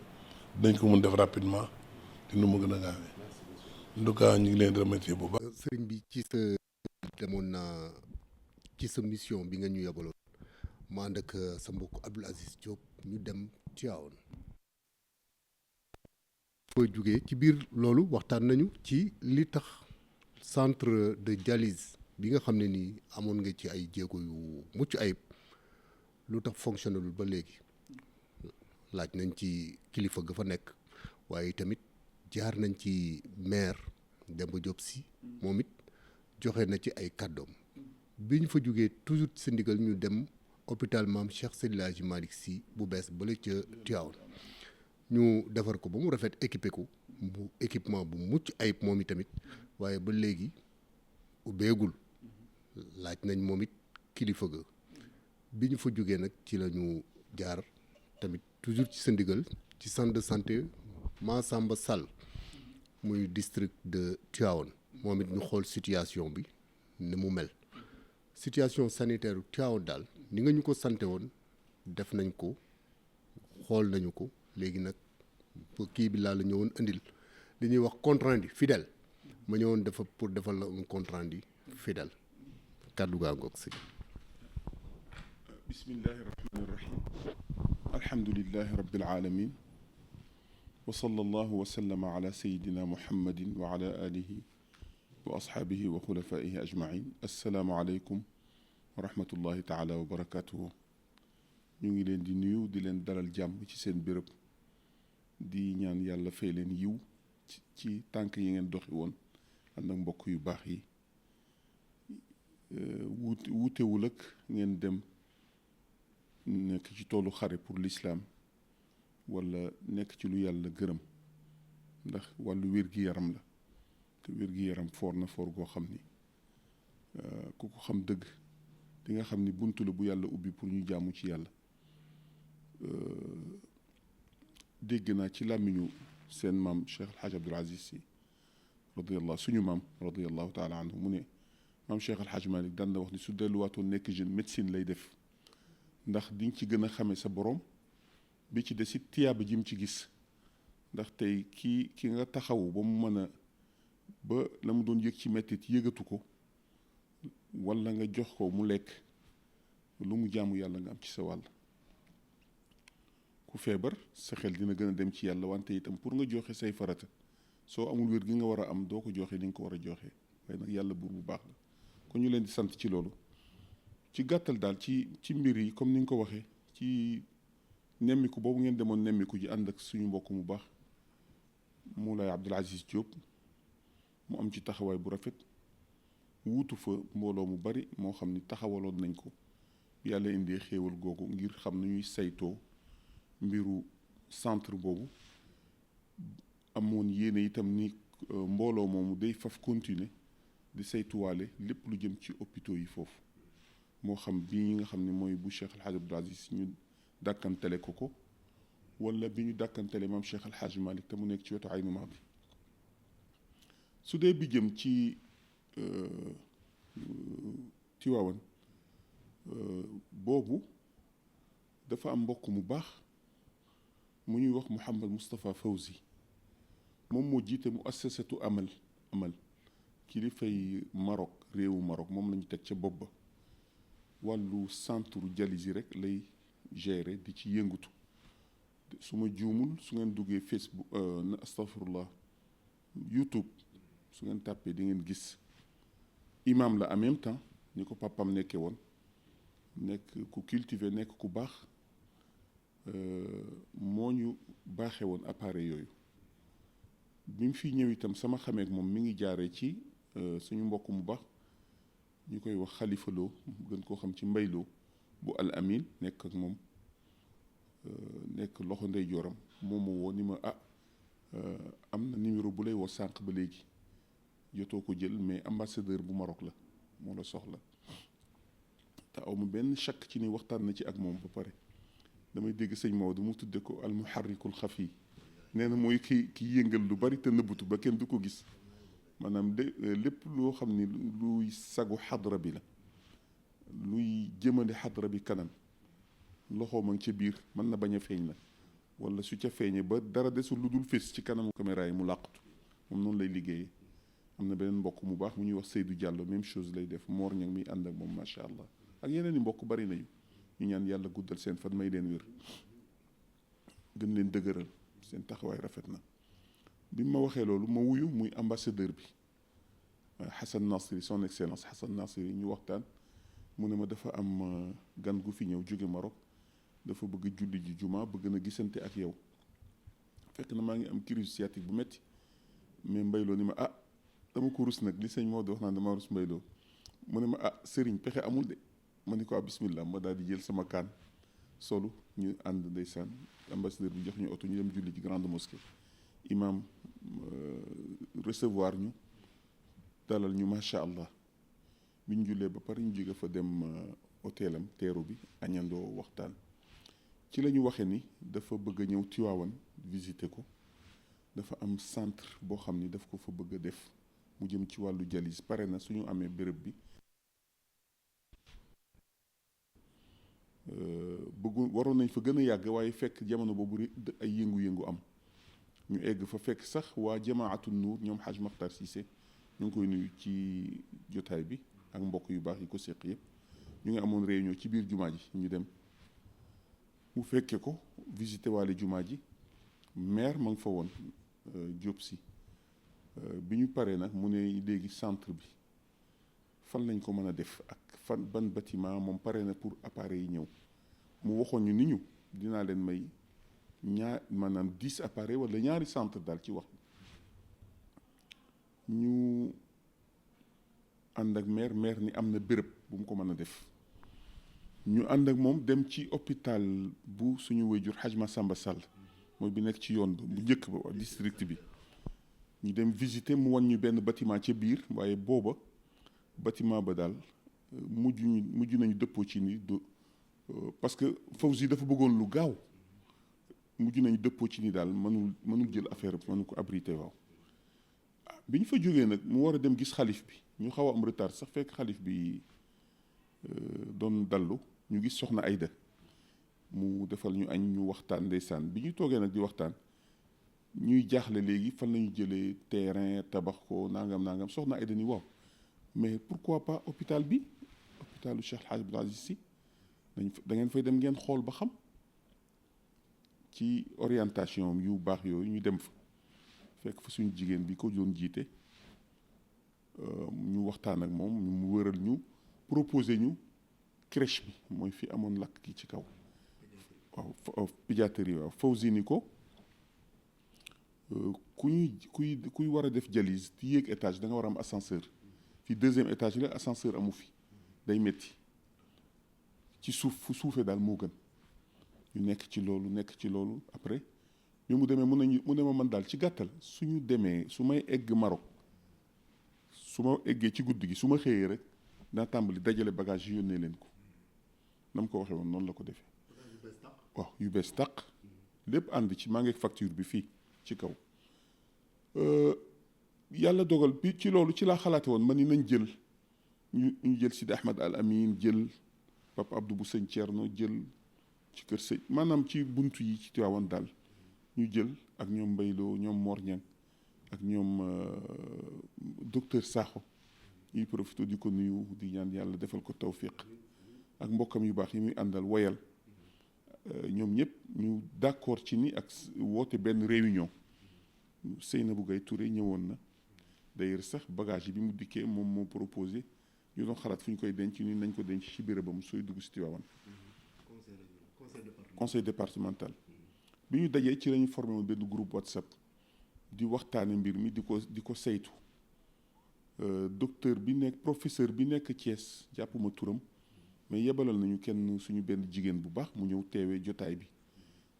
dañ ko mun def rapidement te nu mu gën a gaawee en tout cas ñu ngi leen di remercier bu baax. sëriñ bi ci sa demoon naa ci sa mission bi nga ñu yebaloon ma ànd ak sa mbokk Abdoul Aziz Diop ñu dem Tivaouane. foo jógee ci biir loolu waxtaan nañu ci li tax centre de dialyse bi nga xam ne nii amoon nga ci ay jéego yu mucc ayib lu tax fonctionnelul ba léegi laaj nañ ci kilifa ga fa nekk waaye tamit jaar nañ ci maire Demba Diop Sy moom it joxe na ci ay kàddoom bi ñu fa jógee toujours sa ndigal ñu dem hôpital Maam Cheikh Seydil Hadji Malick Sy bu bees bale ca Tivaouane ñu defar ko ba mu rafet équipé ko bu équipement bu mucc ayib moom i tamit waaye ba léegi ubbeegul laaj nañ moom it kilifa ga bi ñu fa jógee nag ci la ñu jaar tamit toujours ci sa ndigal ci centre de santé Massamba Sall muy district de Tivaouane moom it ñu xool situation bi ni mu mel situation sanitaire Tivaouane daal ni nga ñu ko sante woon def nañ ko xool nañu ko léegi nag kii bi laa la ñëwoon indil li ñuy wax compte rendu fidèle ma ñëwoon dafa pour defal la un compte rendu fidèle kàddu gaa ngoog si. bismillahi rahmani rahim alhamdulillahi rabbil alamin wa sallallahu wa sallama ala sayidina muhammadin wa ala alihi wa ashaabihi wa xulafaihi ajmain assalaamu aleykum wa rahmatullahi taala wa barakatuhu ñu ngi leen di nuyu di leen dalal jàmm ci seen béréb di ñaan yàlla fay leen yiw ci tànk yi ngeen doxi woon ànd ak mbokk yu baax yi wuutewul ak ngeen dem nekk ci toolu xare pour l'islam wala nekk ci lu yàlla gërëm ndax wàllu wér-gi-yaram la te wér-gi-yaram foor na foor goo xam ni ku ko xam dëgg di nga xam ni buntu la bu yàlla ubbi pour ñu jaamu ci yàlla dégg naa ci làmmiñu seen maam Cheikh El Hadj Abdoul Aziz Sy radiyallahu suñu maam radiyallahu taala anhu mu ne maam Cheikh El Hadj Malick daan na wax ni su delluwaatoon nekk jeune médecine lay def ndax diñ ci gën a xamee sa borom bi ci des it tiyaaba jim ci gis ndax tey ki nga taxawu ba mu mën a ba la mu doon yëg ci mettit yëgatu ko wala nga jox ko mu lekk lu mu jaamu yàlla nga am ci sa wàll ku feebar sa xel dina gën a dem ci yàlla wante itam pour nga joxe say farata soo amul wér gi nga war a am doo ko joxe ni nga ko war a joxe waaye nag yàlla buur bu baax la kon ñu leen di sant ci loolu ci gàttal daal ci mbir yi comme ni nga ko waxee ci nemmiku boobu ngeen demoon nemmiku ji ànd ak suñu mbokk mu baax Moulay Abdoul Aziz Diop mu am ci taxawaay bu rafet wuutu fa mbooloo mu bari moo xam ni taxawaloon nañ ko yàlla indee xéewal googu ngir xam nu ñuy saytoo mbiru centre boobu amoon yéene itam ni mbooloo moomu day faf continuer di saytuwaale lépp lu jëm ci hôpitaux yi foofu moo xam bii nga xam ne mooy bu Cheikh El Hadj Abdoul Aziz ñu dàkkantele ko wala bi ñu dàkkantele maam Cheikh El Hadj Malick te mu nekk ci wetu Aynu Maadi su dee bi jëm ci Tiwaawan boobu dafa am mbokk mu baax mu ñuy wax Mouhamad Moustapha Fawzi moom moo jiite mu assasatu amal kilifay Maroc réewu Maroc moom la ñu teg ca bopp ba wàllu centre dialyse rek lay gérer di ci yëngatu su ma juumul su ngeen duggee Facebook astafirullah YouTube su ngeen tàppee di ngeen gis imam la en même temps ni ko papam nekkee woon nekk ku cultivé nekk ku baax moo ñu baaxee woon appareil yooyu bi mu fi ñëw itam sama xamee ak moom mi ngi jaaree ci suñu mbokk mu baax ñu koy wax Xalifa Lo gën koo xam ci mbayloo bu Al Amin nekk ak moom nekk loxo ndeyjooram moom ma woo ni ma am na numéro bu lay woo sànq ba léegi jotoo ko jël mais ambassadeur bu Maroc la moo la soxla te aw ma benn chàkk ci ni waxtaan na ci ak moom ba pare damay dégg sëñ Maodo mu tudde ko al muharrikul xafi nee na mooy ki yëngal lu bari te nëbbutu ba kenn du ko gis maanaam lépp loo xam ni luy sagu xadra bi la luy jëmale xadra bi kanam loxo ma ngi ca biir mën na bañ a feeñ nag wala su ca feeñee ba dara desul lu dul fés ci kanamu caméra yi mu làqatu moom noonu lay liggéeyee am na beneen mbokk mu baax mu ñuy wax Seydou Diallo même chose lay def Mor ñang mi ànd ak moom macha allah ak yeneen i mbokk bari nañu ñu ñaan yàlla guddal seen fan may leen wér gën leen dëgëral seen taxawaay rafet na bi ma waxee loolu ma wuyu muy ambassadeur bi Hassan Nasri son excellence Hassan Nasri ñu waxtaan mu ne ma dafa am gan gu fi ñëw jóge Maroc dafa bëgg julli ji juma bëgg na gisante ak yow fekk na maa ngi am crise sciatique bu metti mais mbayloo ni ma dama ko rus nag li sëñ Maodo wax naan dama rus mbayloo mu ne ma sëriñ pexe amul de ma ni ko bismillah ma daal di jël sama kaan solu ñu ànd ndeysaan ambassadeur bi jox ñu oto ñu dem julli ji grande mosquée imam recevoir ñu dalal ñu macha allah bi ñu jullee ba pare ñu jóge fa dem hôtelam teeru bi añandoo waxtaan ci la ñu waxee ni dafa bëgg a ñëw Tiwaawan visiter ko dafa am centre boo xam ni daf ko fa bëgg a def mu jëm ci wàllu dialyse pare na suñu amee béréb bi waroon nañ fa gën a yàgg waaye fekk jamono boobu ay yëngu-yëngu am ñu egg fa fekk sax waa jamaatu nuur ñoom Haj Makhtar Cissé ñu ngi koy nuyu ci jotaay bi ak mbokk yu baax yi ko séq yëpp ñu ngi amoon réunion ci biir jumaa ji ñu dem mu fekke ko visité waale jumaa ji maire ma ngi fa woon Diop si bi ñu paree nag mu ne léegi centre bi fan lañ ko mën a def ak fan ban bâtiment moom pare na pour appareils yi ñëw mu waxoon ñu ni ñu dinaa leen may maanaam 10 appareils wala ñaari centre daal ci wax ñu ànd ak maire ni am na béréb bu mu ko mën a def ñu ànd ak moom dem ci hôpital bu suñu wéyjur Hadj Massamba Sall mooy bi nekk ci yoon bu njëkk ba district bi ñu dem visiter mu wan ñu benn bâtiment ca biir waaye booba bâtiment ba daal mujj nañu dëppoo ci ni parce que Fawzi dafa bëggoon lu gaaw mujj nañu dëppoo ci ni daal mënul jël affaire mënu ko abrité waaw bi ñu fa jógee nag mu war a dem gis xalif bi ñu xaw a am retard sax fekk xalif bi doon dallu ñu gis soxna Ayda mu defal ñu añ ñu waxtaan ndeysaan bi ñu toogee nag di waxtaan ñuy jaaxle léegi fan lañu jëlee terrain tabax ko nangam soxna Ayda ni waaw mais pourquoi pas hôpital bi hôpitalu Cheikh Hadj Abdoul Aziz Sy da ngeen fay dem ngeen xool ba xam ci orientation yu baax yooyu ñu dem fa fekk fa suñu jigéen bi ko doon jiite ñu waxtaan ak moom mu wëral ñu proposé ñu crèche bi mooy fi amoon lakk gi ci kaw waaw pédiatrie waaw Fawzi ni ko kuy war a def dialyse di yéeg étage da nga war a am ascenseur fi 2e étage la ascenseur amu fi day metti ci suuf fu suufee daal moo gën ñu nekk ci loolu après bi mu demee mu ne ma man daal ci gàttal suñu demee su may egg Maroc su ma eggee ci guddi gi su ma xëyee rek daa tàmbali dajale bagage yi yónnee leen ko na mu ko waxee woon noonu la ko defee waaw yu bees tàq lépp ànd ci maa ngi facture bi fii ci kaw yàlla dogal bi ci loolu ci laa xalaate woon ma ni nañ jël ñu jël Sidi Ahmed Al Amin jël Papa Abdou bu sëñ Thierno jël ci kër sëñ maanaam ci buntu yi ci Tivaouane daal ñu jël ak ñoom Mbayloo ñoom Mor Niang ak ñoom docteur Sakho ñuy profité di ko nuyu di ñaan yàlla defal ko tawfiq ak mbokkam yu baax yi muy àndal woyal ñoom ñëpp ñu d'accord ci ni ak woote benn réunion Seynabou Gaye Touré ñëwoon na d'ailleurs sax bagage yi bi mu dikkee moom moo proposé ñu doon xalaat fu ñu koy denc ni nañ ko denc ci bérébam sooy dugg si Tivaouane conseil départemental bi ñu dajee ci lañu formé woon benn groupe WhatsApp di waxtaane mbir mi di ko saytu docteur bi nekk professeur bi nekk Thiès jàppuma turam mais yebalal nañu kenn suñu benn jigéen bu baax mu ñëw teewee jotaay bi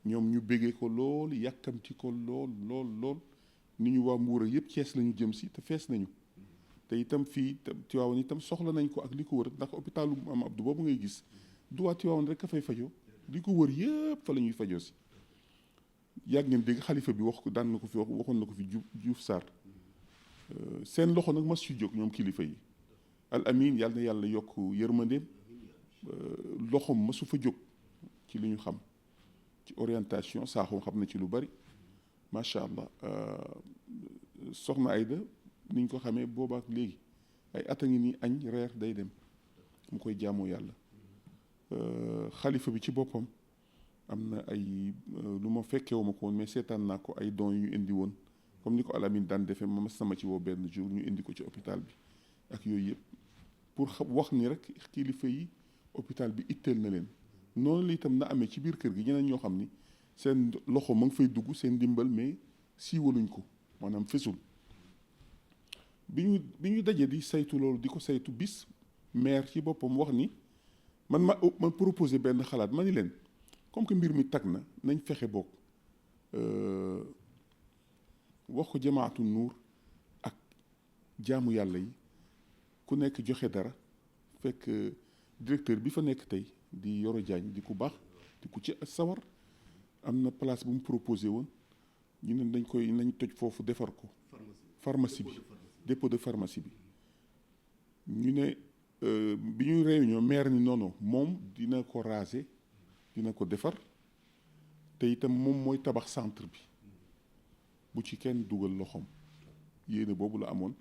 ñoom ñu béggee ko lool yàkkamti ko lool ni ñu waa Mbuur yëpp Thiès la ñu jëm si te fees nañu te itam fii Tivaouane itam soxla nañ ko ak li ko wër ndax hôpitalu Am Abdou boobu ngay gis du waa Tivaouane rek a fay fajoo li ko wër yëpp fa la ñuy fajoo si yàgg ngeen dégg xalifa bi wax ko daan na ko fi waxoon na ko fi Diouf Sarr seen loxo nag mas ci jóg ñoom kilifa yi Al Amin yàlla na yàlla yokk yërmandeem loxoom masu fa jóg ci li ñu xam ci orientation saaxoom xam na ci lu bari macha allah soxna Ayda ni ñu ko xamee boobaak léegi ay at a ngi nii añ reer day dem mu koy jaamoo yàlla xalifa bi ci boppam am na ay lu ma fekkewu ma ko woon mais seetaan naa ko ay dons yu ñu indi woon comme ni ko Al Amin daan defee ma sama ci woo benn jour ñu indi ko ci hôpital bi ak yooyu yëpp pour wax ni rek kilifa yi hôpital bi itteel na leen noonu la itam na amee ci biir kër gi ñeneen ñoo xam ni seen loxo ma ngi fay dugg seen ndimbal mais siiwaluñ ko maanaam fesul bi ñu dajee di saytu loolu di ko saytu bis maire ci boppam wax ni ma proposé benn xalaat ma ni leen comme que mbir mi tag na nañ fexe bokk wax ko jamaatu nuur ak jaamu yàlla yi ku nekk joxe dara fekk directeur bi fa nekk tey di Yoro Diagne di ku baax di ku ci sawar am na place bu mu proposé woon ñu ne nañ toj foofu defar ko pharmacie bi dépôt de pharmacie bi ñu ne bi ñu réunion maire ni non moom dina ko raser dina ko defar te itam moom mooy tabax centre bi bu ci kenn dugal loxoom yéene boobu la amoon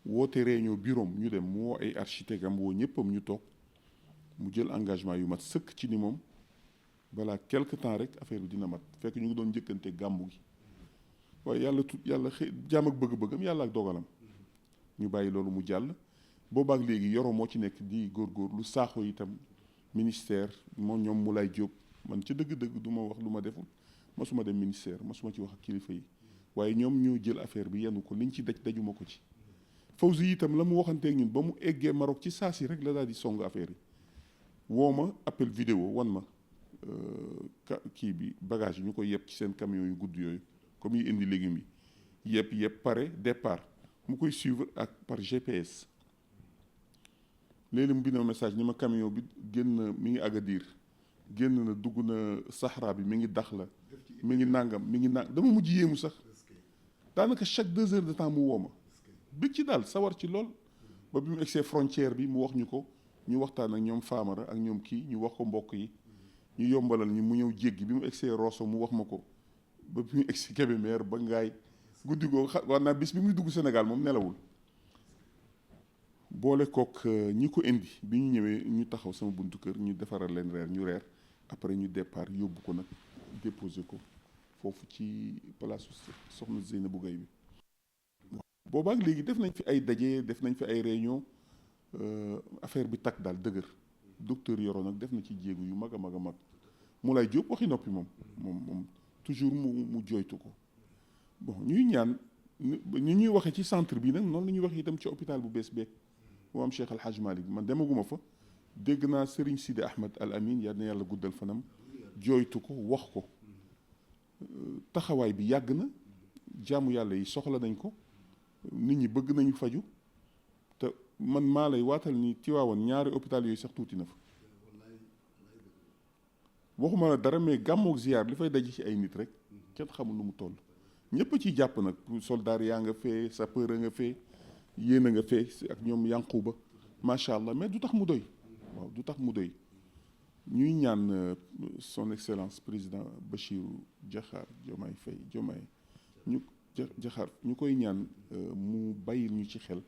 woote réunion bureau am ñu dem mu woo ay architecte am woo ñëppam ñu toog mu jël engagement yu mat sëkk ci ni moom balaa quelque temps rek affaire bi dina mat fekk ñu ngi doon njëkkante gàmmu gi waaye yàlla xëy jaam ak bëgg-bëggam yàlla ak dogalam ñu bàyyi loolu mu jàll. boobaak léegi Yoro moo ci nekk di góorgóorlu Sakho itam ministère moom ñoom Moulay Diop man ci dëgg-dëgg du ma wax lu ma deful masuma dem ministère masuma ci wax ak kilifa yi waaye ñoom ñoo jël affaire bi yenu ko liñ ci dajuma ko ci. Fawzi itam la mu waxanteeg ñun ba mu eggee Maroc ci saa si rek la daal di song affaire yi woo ma appel vidéo wan ma kii bi bagage yi ñu ko yeb ci seen camion yu gudd yooyu comme yi indi légumes yi yëpp pare départ mu koy suivre ak par GPS. léegi mu bind message ni ma camion bi génn mi ngi Agadir génn na dugg na Sahara bi mi ngi Dakhla mi ngi nangam dama mujj yéemu sax daanaka chaque 2 heures de temps mu woo ma bëgg ci daal sawar ci lool ba bi mu egsee frontière bi mu wax ñu ko ñu waxtaan ak ñoom Famara ak ñoom kii ñu wax ko mbokk yi ñu yombalal ñu mu ñëw jéggi bi mu egsee Rosso mu wax ma ko ba bi mu egsi Kébémer ba ngaay guddi googu war naa bis bi muy dugg Sénégal moom nelawul boole kook ñi ko indi bi ñu ñëwee ñu taxaw sama buntu kër ñu defaral leen reer ñu reer après ñu départ yóbbu ko nag déposé ko foofu ci palaasu soxna Zeynabou Gaye bi boobaak léegi def nañ fi ay daje def nañ fi ay réunion affaire bi takk daal dëgër docteur Yoro nag def na ci jéegu yu mag a mag a mag Moulay Diop waxi noppi moom toujours mu jooytu ko bon ñuy ñaan ñu ñuy waxee ci centre bi nag noonu la ñuy wax itam ci hôpital bu bees beeg mu am Cheikh Al Hadj Malick man demaguma fa dégg naa Serigne Sidi Ahmed Al Amin yal na yàlla guddal fanam jooytu ko wax ko taxawaay bi yàgg na jaamu yàlla yi soxla nañ ko nit ñi bëgg nañu faju te man maa lay waatal ni Tiwaawan ñaari hôpital yooyu sax tuuti na fa waxuma la dara mais gàmmoog ziyaar li fay daje ci ay nit rek kenn xamul nu mu toll ñëpp ciy jàpp nag soldaar yaa nga fee sapeur a nga fee yéen a nga fee ak ñoom Yankuba macha allah mais du tax mu doy waaw du tax mu doy ñuy ñaan son excellence président Bassirou Diakhar Diomaye Faye ñu koy ñaan mu bàyyil ñu ci xel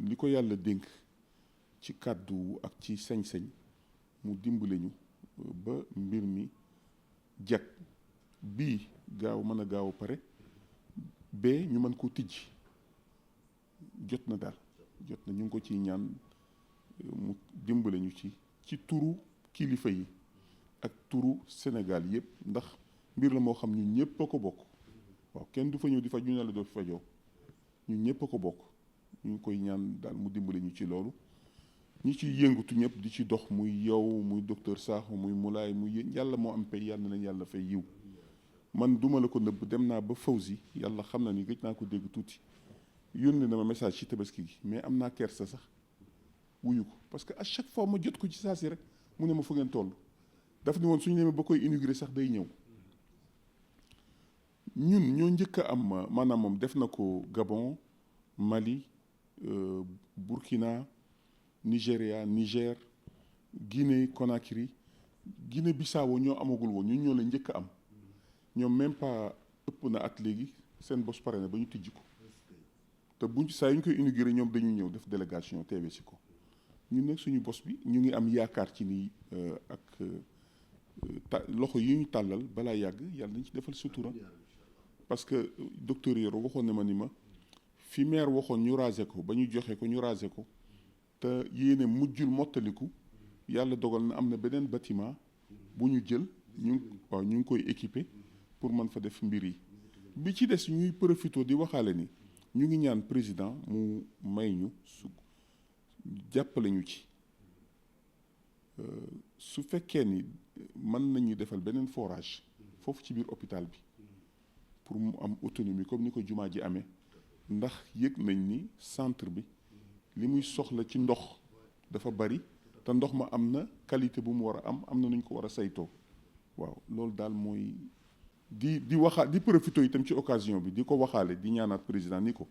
li ko yàlla dénk ci kàddu ak ci sañ-sañ mu dimbale ñu ba mbir mi jag bii mën a gaaw pare bee ñu mën koo tijji jot na daal jot na ñu ngi ko ciy ñaan mu dimbale ñu ci turu kilifa yi ak turu Sénégal yëpp ndax mbir la moo xam ñun ñëpp a ko bokk waaw kenn du fa ñëw di faj ñu ne la doo fi fajoo ñun ñëpp a ko bokk ñu ngi koy ñaan daal mu dimbale ñu ci loolu ñi ci yëngatu ñëpp di ci dox muy yow muy docteur Sakho muy Moulay muy yàlla moo am pay yàlla na leen yàlla fay yiw man duma la ko nëbb dem naa ba Fawzi yàlla xam na ni gëj naa ko dégg tuuti yónnee na ma message ci tabaski gi mais am naa kersa sax wuyu ko parce que à chaque fois ma jot ko ci saa si rek mu ne ma fu ngeen toll daf ni woon suñu demee ba koy inauguré sax day ñëw ñun ñoo njëkk a am maanaam moom def na ko Gabon Mali Burkina Nigéria Niger Guinée Conakry Guinée Bissau ñoo amagul woon ñun ñoo la njëkk a am ñoom même pas ëpp na at léegi seen bos pare na ba ñu tijji ko te buñ saa yu ñu koy inauguré ñoom dañuy ñëw def délégation teewe si ko ñun nag suñu bos bi ñu ngi am yaakaar ci ni ak loxo yi ñu tàllal balaa yàgg yàlla nañ ci defal sutura parce que docteur Yoro waxoon na ma ni ma fi maire waxoon ñu rasé ko ba ñu joxe ko ñu rasé ko te yéene mujjul mottaliku yàlla dogal na am na beneen bâtiment bu ñu jël ñu ngi koy équipé pour mën fa def mbir yi bi ci des ñuy profité di waxaale ni ñu ngi ñaan président mu may ñu jàppale ñu ci su fekkee ni mën nañu defal beneen forage foofu ci biir hôpital bi pour mu am autonomie comme ni ko jumaa ji amee ndax yëg nañ ni centre bi li muy soxla ci ndox dafa bari te ndox ma am na qualité bu mu war a am na nuñ ko war a saytoo waaw loolu daal mooy di profité itam ci occasion bi di ko waxaale di ñaanaat président ni ko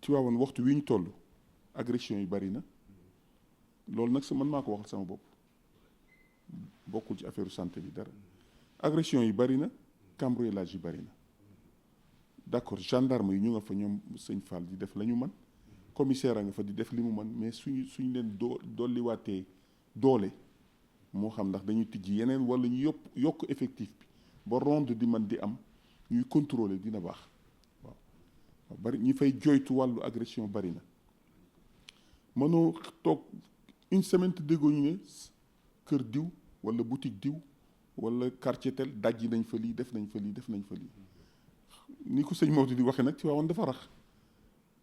Tivaouane waxtu wi ñu toll agression yi bari na loolu nag man maa ko waxal sama bopp bokkul ci affaire santé bi dara agression yi bari na cambriolage yi bari na d'accord gendarme yi ñu nga fa ñoom sëñ Fall di def la ñu mën commissaire a nga fa di def li mu mën mais suñu leen dolliwaatee doole moo xam ndax dañuy tijji yeneen wala ñu yokk effectif bi ba ronde di man di am ñuy contrôler dina baax waaw bari ñi fay joytu wàllu agression bari na mënoo toog une semaine te déggoo ñu ne kër diw wala boutique diw wala quartier tel dajji nañ fa lii def nañ fa lii def nañ fa lii ni ko sëñ Maodo di waxee nag ci waawoon dafa rax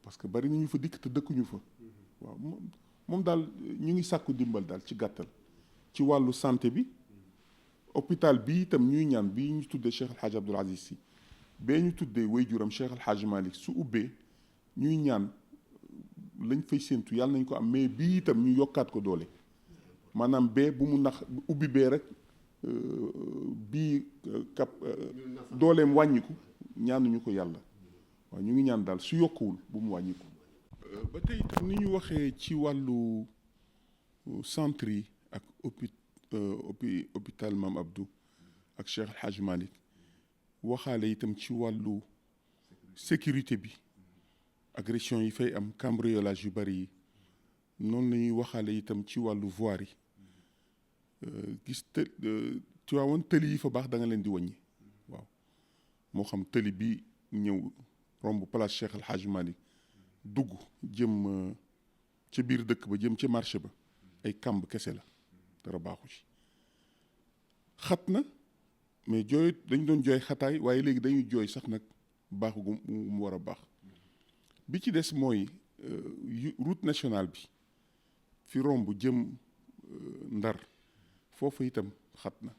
parce que bari na ñu fa dikk te dëkkuñu fa waaw moom daal ñu ngi sàkku dimbal daal ci gàttal ci wàllu santé bi hôpital bi itam ñuy ñaan bii ñu tuddee Cheikh El Hadj Abdoul Aziz Sy bee ñu tuddee waajuram Cheikh El Hadj Malick su ubbee ñuy ñaan lañ fay séentu yàlla nañ ko am mais bii itam ñu yokkaat ko doole maanaam bee bu mu nax ubbi bee rek bii dooleem wàññiku ñaanuñu ko yàlla waaw ñu ngi ñaan daal su yokkuwul bu mu wàññiku. ba tey itam ni ñu waxee ci wàllu centre yi ak hôpital Mame Abdou ak Cheikh El Hadj Malick waxaale itam ci wàllu sécurité bi agression yi fay am cambriolage yu bari yi noonu la ñuy waxaale itam ci wàllu voirie yi gis Tiwaawan tëli yi fa baax da nga leen di wàññi waaw moo xam tëli bi ñëw romb place Cheikh El Hadj Malick dugg jëm ca biir dëkk ba jëm ca marché ba ay kàmb kese la dara baaxu ci xat na mais jooy dañ doon jooy xataay waaye léegi dañuy jooy sax nag baaxu gu mu war a baax bi ci des mooy route nationale bi fi romb jëm Ndar foofu itam xat na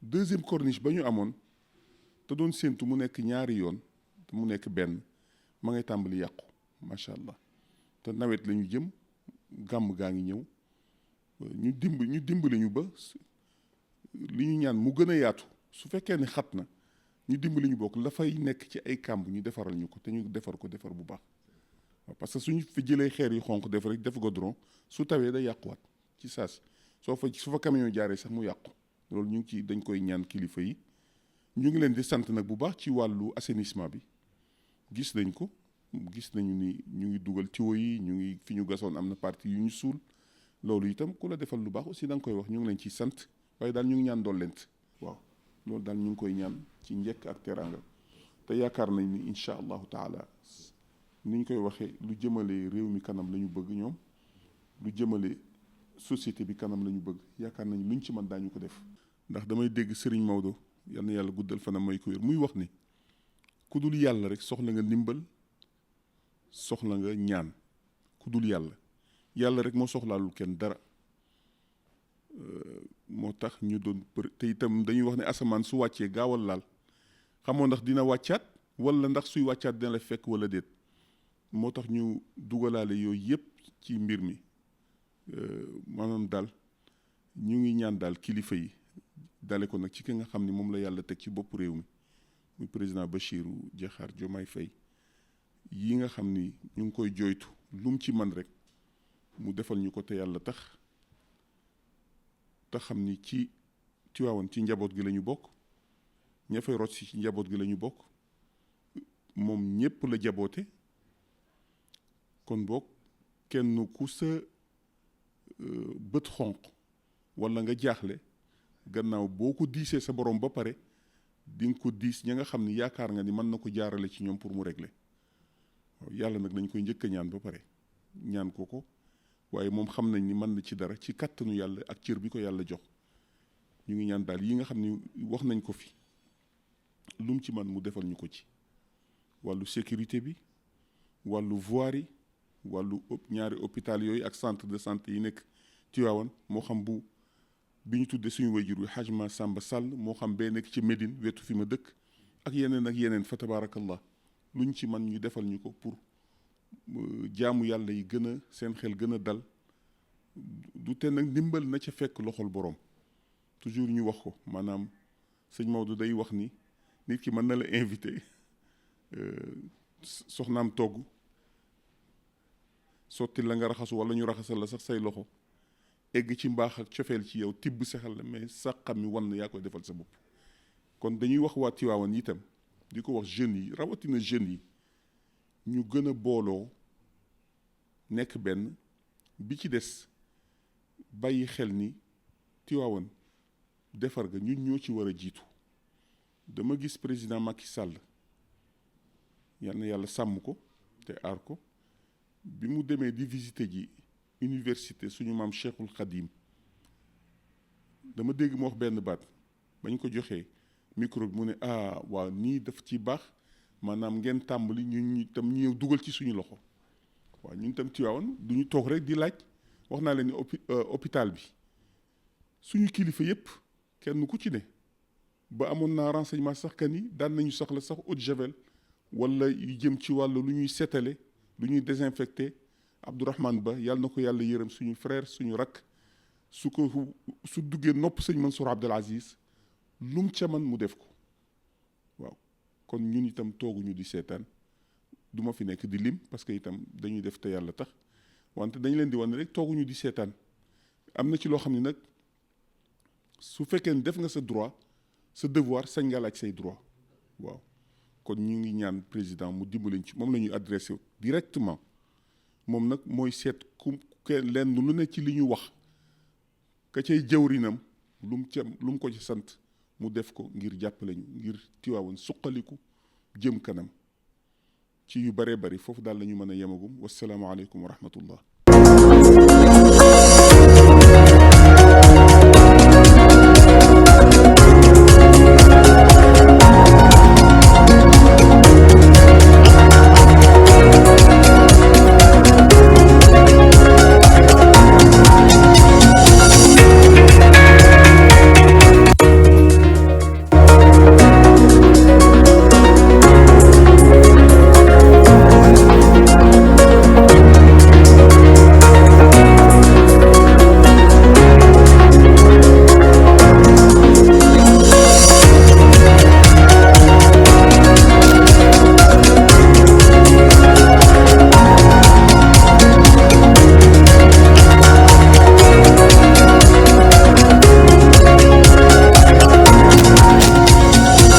deuxième corniche ba ñu amoon te doon séentu mu nekk ñaari yoon te mu nekk benn ma ngay tàmbali yàqu macha allah te nawet la ñu jëm gàmm gaa ngi ñëw ñu dimbali ñu ba li ñu ñaan mu gën a yaatu su fekkee ne xat na ñu dimbali ñu bokk la fay nekk ci ay kàmb ñu defaral ñu ko te ñu defar ko defar bu baax waaw parce que suñu fi jëlee xeer yu xonq def rek def goudron su tawee day yàquwaat ci saasi su fa camion jaaree sax mu yàqu loolu ñu ngi ci dañ koy ñaan kilifa yi ñu ngi leen di sant nag bu baax ci wàllu assainissement bi gis nañ ko gis nañu ni ñu ngi dugal tuyau yi ñu ngi fi ñu gasoon am na partie yu ñu suul loolu itam ku la defal lu baax aussi da nga koy wax ñu ngi leen ciy sant waaye daal ñu ngi ñaan dollent waaw loolu daal ñu ngi koy ñaan ci njëkk ak teraanga te yaakaar nañ ni incha allahu taala ni ñu koy waxee lu jëmale réew mi kanam la ñu bëgg ñoom lu jëmale société bi kanam la ñu bëgg yaakaar nañ luñ ci mën daañu ko def. ndax damay dégg Serigne Maodo yal na yàlla guddal fanam may ko wér muy wax ni ku dul yàlla rek soxla nga ndimbal soxla nga ñaan ku dul yàlla rek moo soxlaalul kenn dara moo tax ñu doon te itam dañuy wax ne asamaan su wàccee gaawal laal xamoo ndax dina wàccaat wala ndax suy wàccaat dina la fekk wala déet moo tax ñu dugalaale yooyu yëpp ci mbir mi maanaam daal ñu ngi ñaan daal kilifa yi dale ko nag ci ki nga xam ni moom la yàlla teg ci bopp réew mi muy président Bassirou Diakhar Diomaye Faye yi nga xam ni ñu ngi koy jooytu lu mu ci man rek mu defal ñu ko te yàlla tax te xam ni ci Tiwaawan ci njaboot gi la ñu bokk ña fay rot si ci njaboot gi la ñu bokk moom ñépp la jaboote kon boog kenn ku sa bët xonq walla nga jaaxle gannaaw boo ko diisee sa borom ba pare di nga ko diis ña nga xam ni yaakaar nga ni mën na ko jaarale ci ñoom pour mu régler waaw yàlla nag dañ koy njëkk a ñaan ba pare ñaan ko waaye moom xam nañ ni mën na ci dara ci kattanu yàlla ak cër bi ko yàlla jox ñu ngi ñaan daal yi nga xam ni wax nañ ko fi lu mu ci man mu defal ñu ko ci wàllu sécurité bi wàllu voirie yi wàllu ñaari hôpital yooyu ak centre de santé yi nekk Tivaouane moo xam bi ñu tuddee suñu wayjur wi Hadj Massamba Sall moo xam bee nekk ci Médine wetu fi ma dëkk ak yeneen fa tabaarakallah luñ ci man ñu defal ñu ko pour jaamu yàlla yi gën a seen xel gën a dal du te nag ndimbal na ca fekk loxol borom toujours ñu wax ko maanaam sëñ Maodo day wax ni nit ki mën na la invité soxnaam togg sotti la nga raxasu wala ñu raxasal la sax say loxo egg ci mbaax ak cofeel ci yow tibb sexal la mais sax xam mi wan yaa koy defal sa bopp kon dañuy wax waa Tiwaawan itam di ko wax jeunes yi rawatina jeunes yi ñu gën a booloo nekk benn. bi ci des bàyyi xel ni Tivaouane defar ga ñun ñoo ci war a jiitu dama gis président Macky Sall yal na yàlla sàmm ko te aar ko bi mu demee di visiter ji université suñu maam Cheikhul Khadim dama dégg mu wax benn baat bañ ko joxee micro bi mu ne waaw nii daf ci baax maanaam ngeen tàmbali ñun tam ñëw dugal ci suñu loxo. waaw ñun tam Tivaouane du ñu toog rek di laaj wax naa leen ni hôpital bi suñu kilifa yëpp kenn ku ci ne ba amoon naa renseignement sax que ni daan nañu soxla sax eau de javel wala yu jëm ci wàllu lu ñuy setale lu ñuy désinfecté Abdourahmane Ba yàlla na ko yàlla yërëm suñu frère suñu rakk su duggee nopp sëñ Mansour Abdel Aziz lum ca man mu def ko waaw kon ñun itam tooguñu di seetaan. du ma fi nekk di lim parce que itam dañuy def te yàlla tax wante dañu leen di wan rek tooguñu di seetaan am na ci loo xam ne nag su fekkee ne def nga sa droit sa devoir sañ nga laaj say droit waaw kon ñu ngi ñaan président mu dimbaliñ ci moom la ñuy adressé directement moom nag mooy seet ku lenn lu ne ci li ñu wax ka cay jëwrinam lu mu ko ci sant mu def ko ngir jàppale ñu ngir Tivaouane suqaliku jëm kanam ci yu bëree bëri foofu daal la ñu mën a yemagum wasalaamaaleykum wa rahmatullah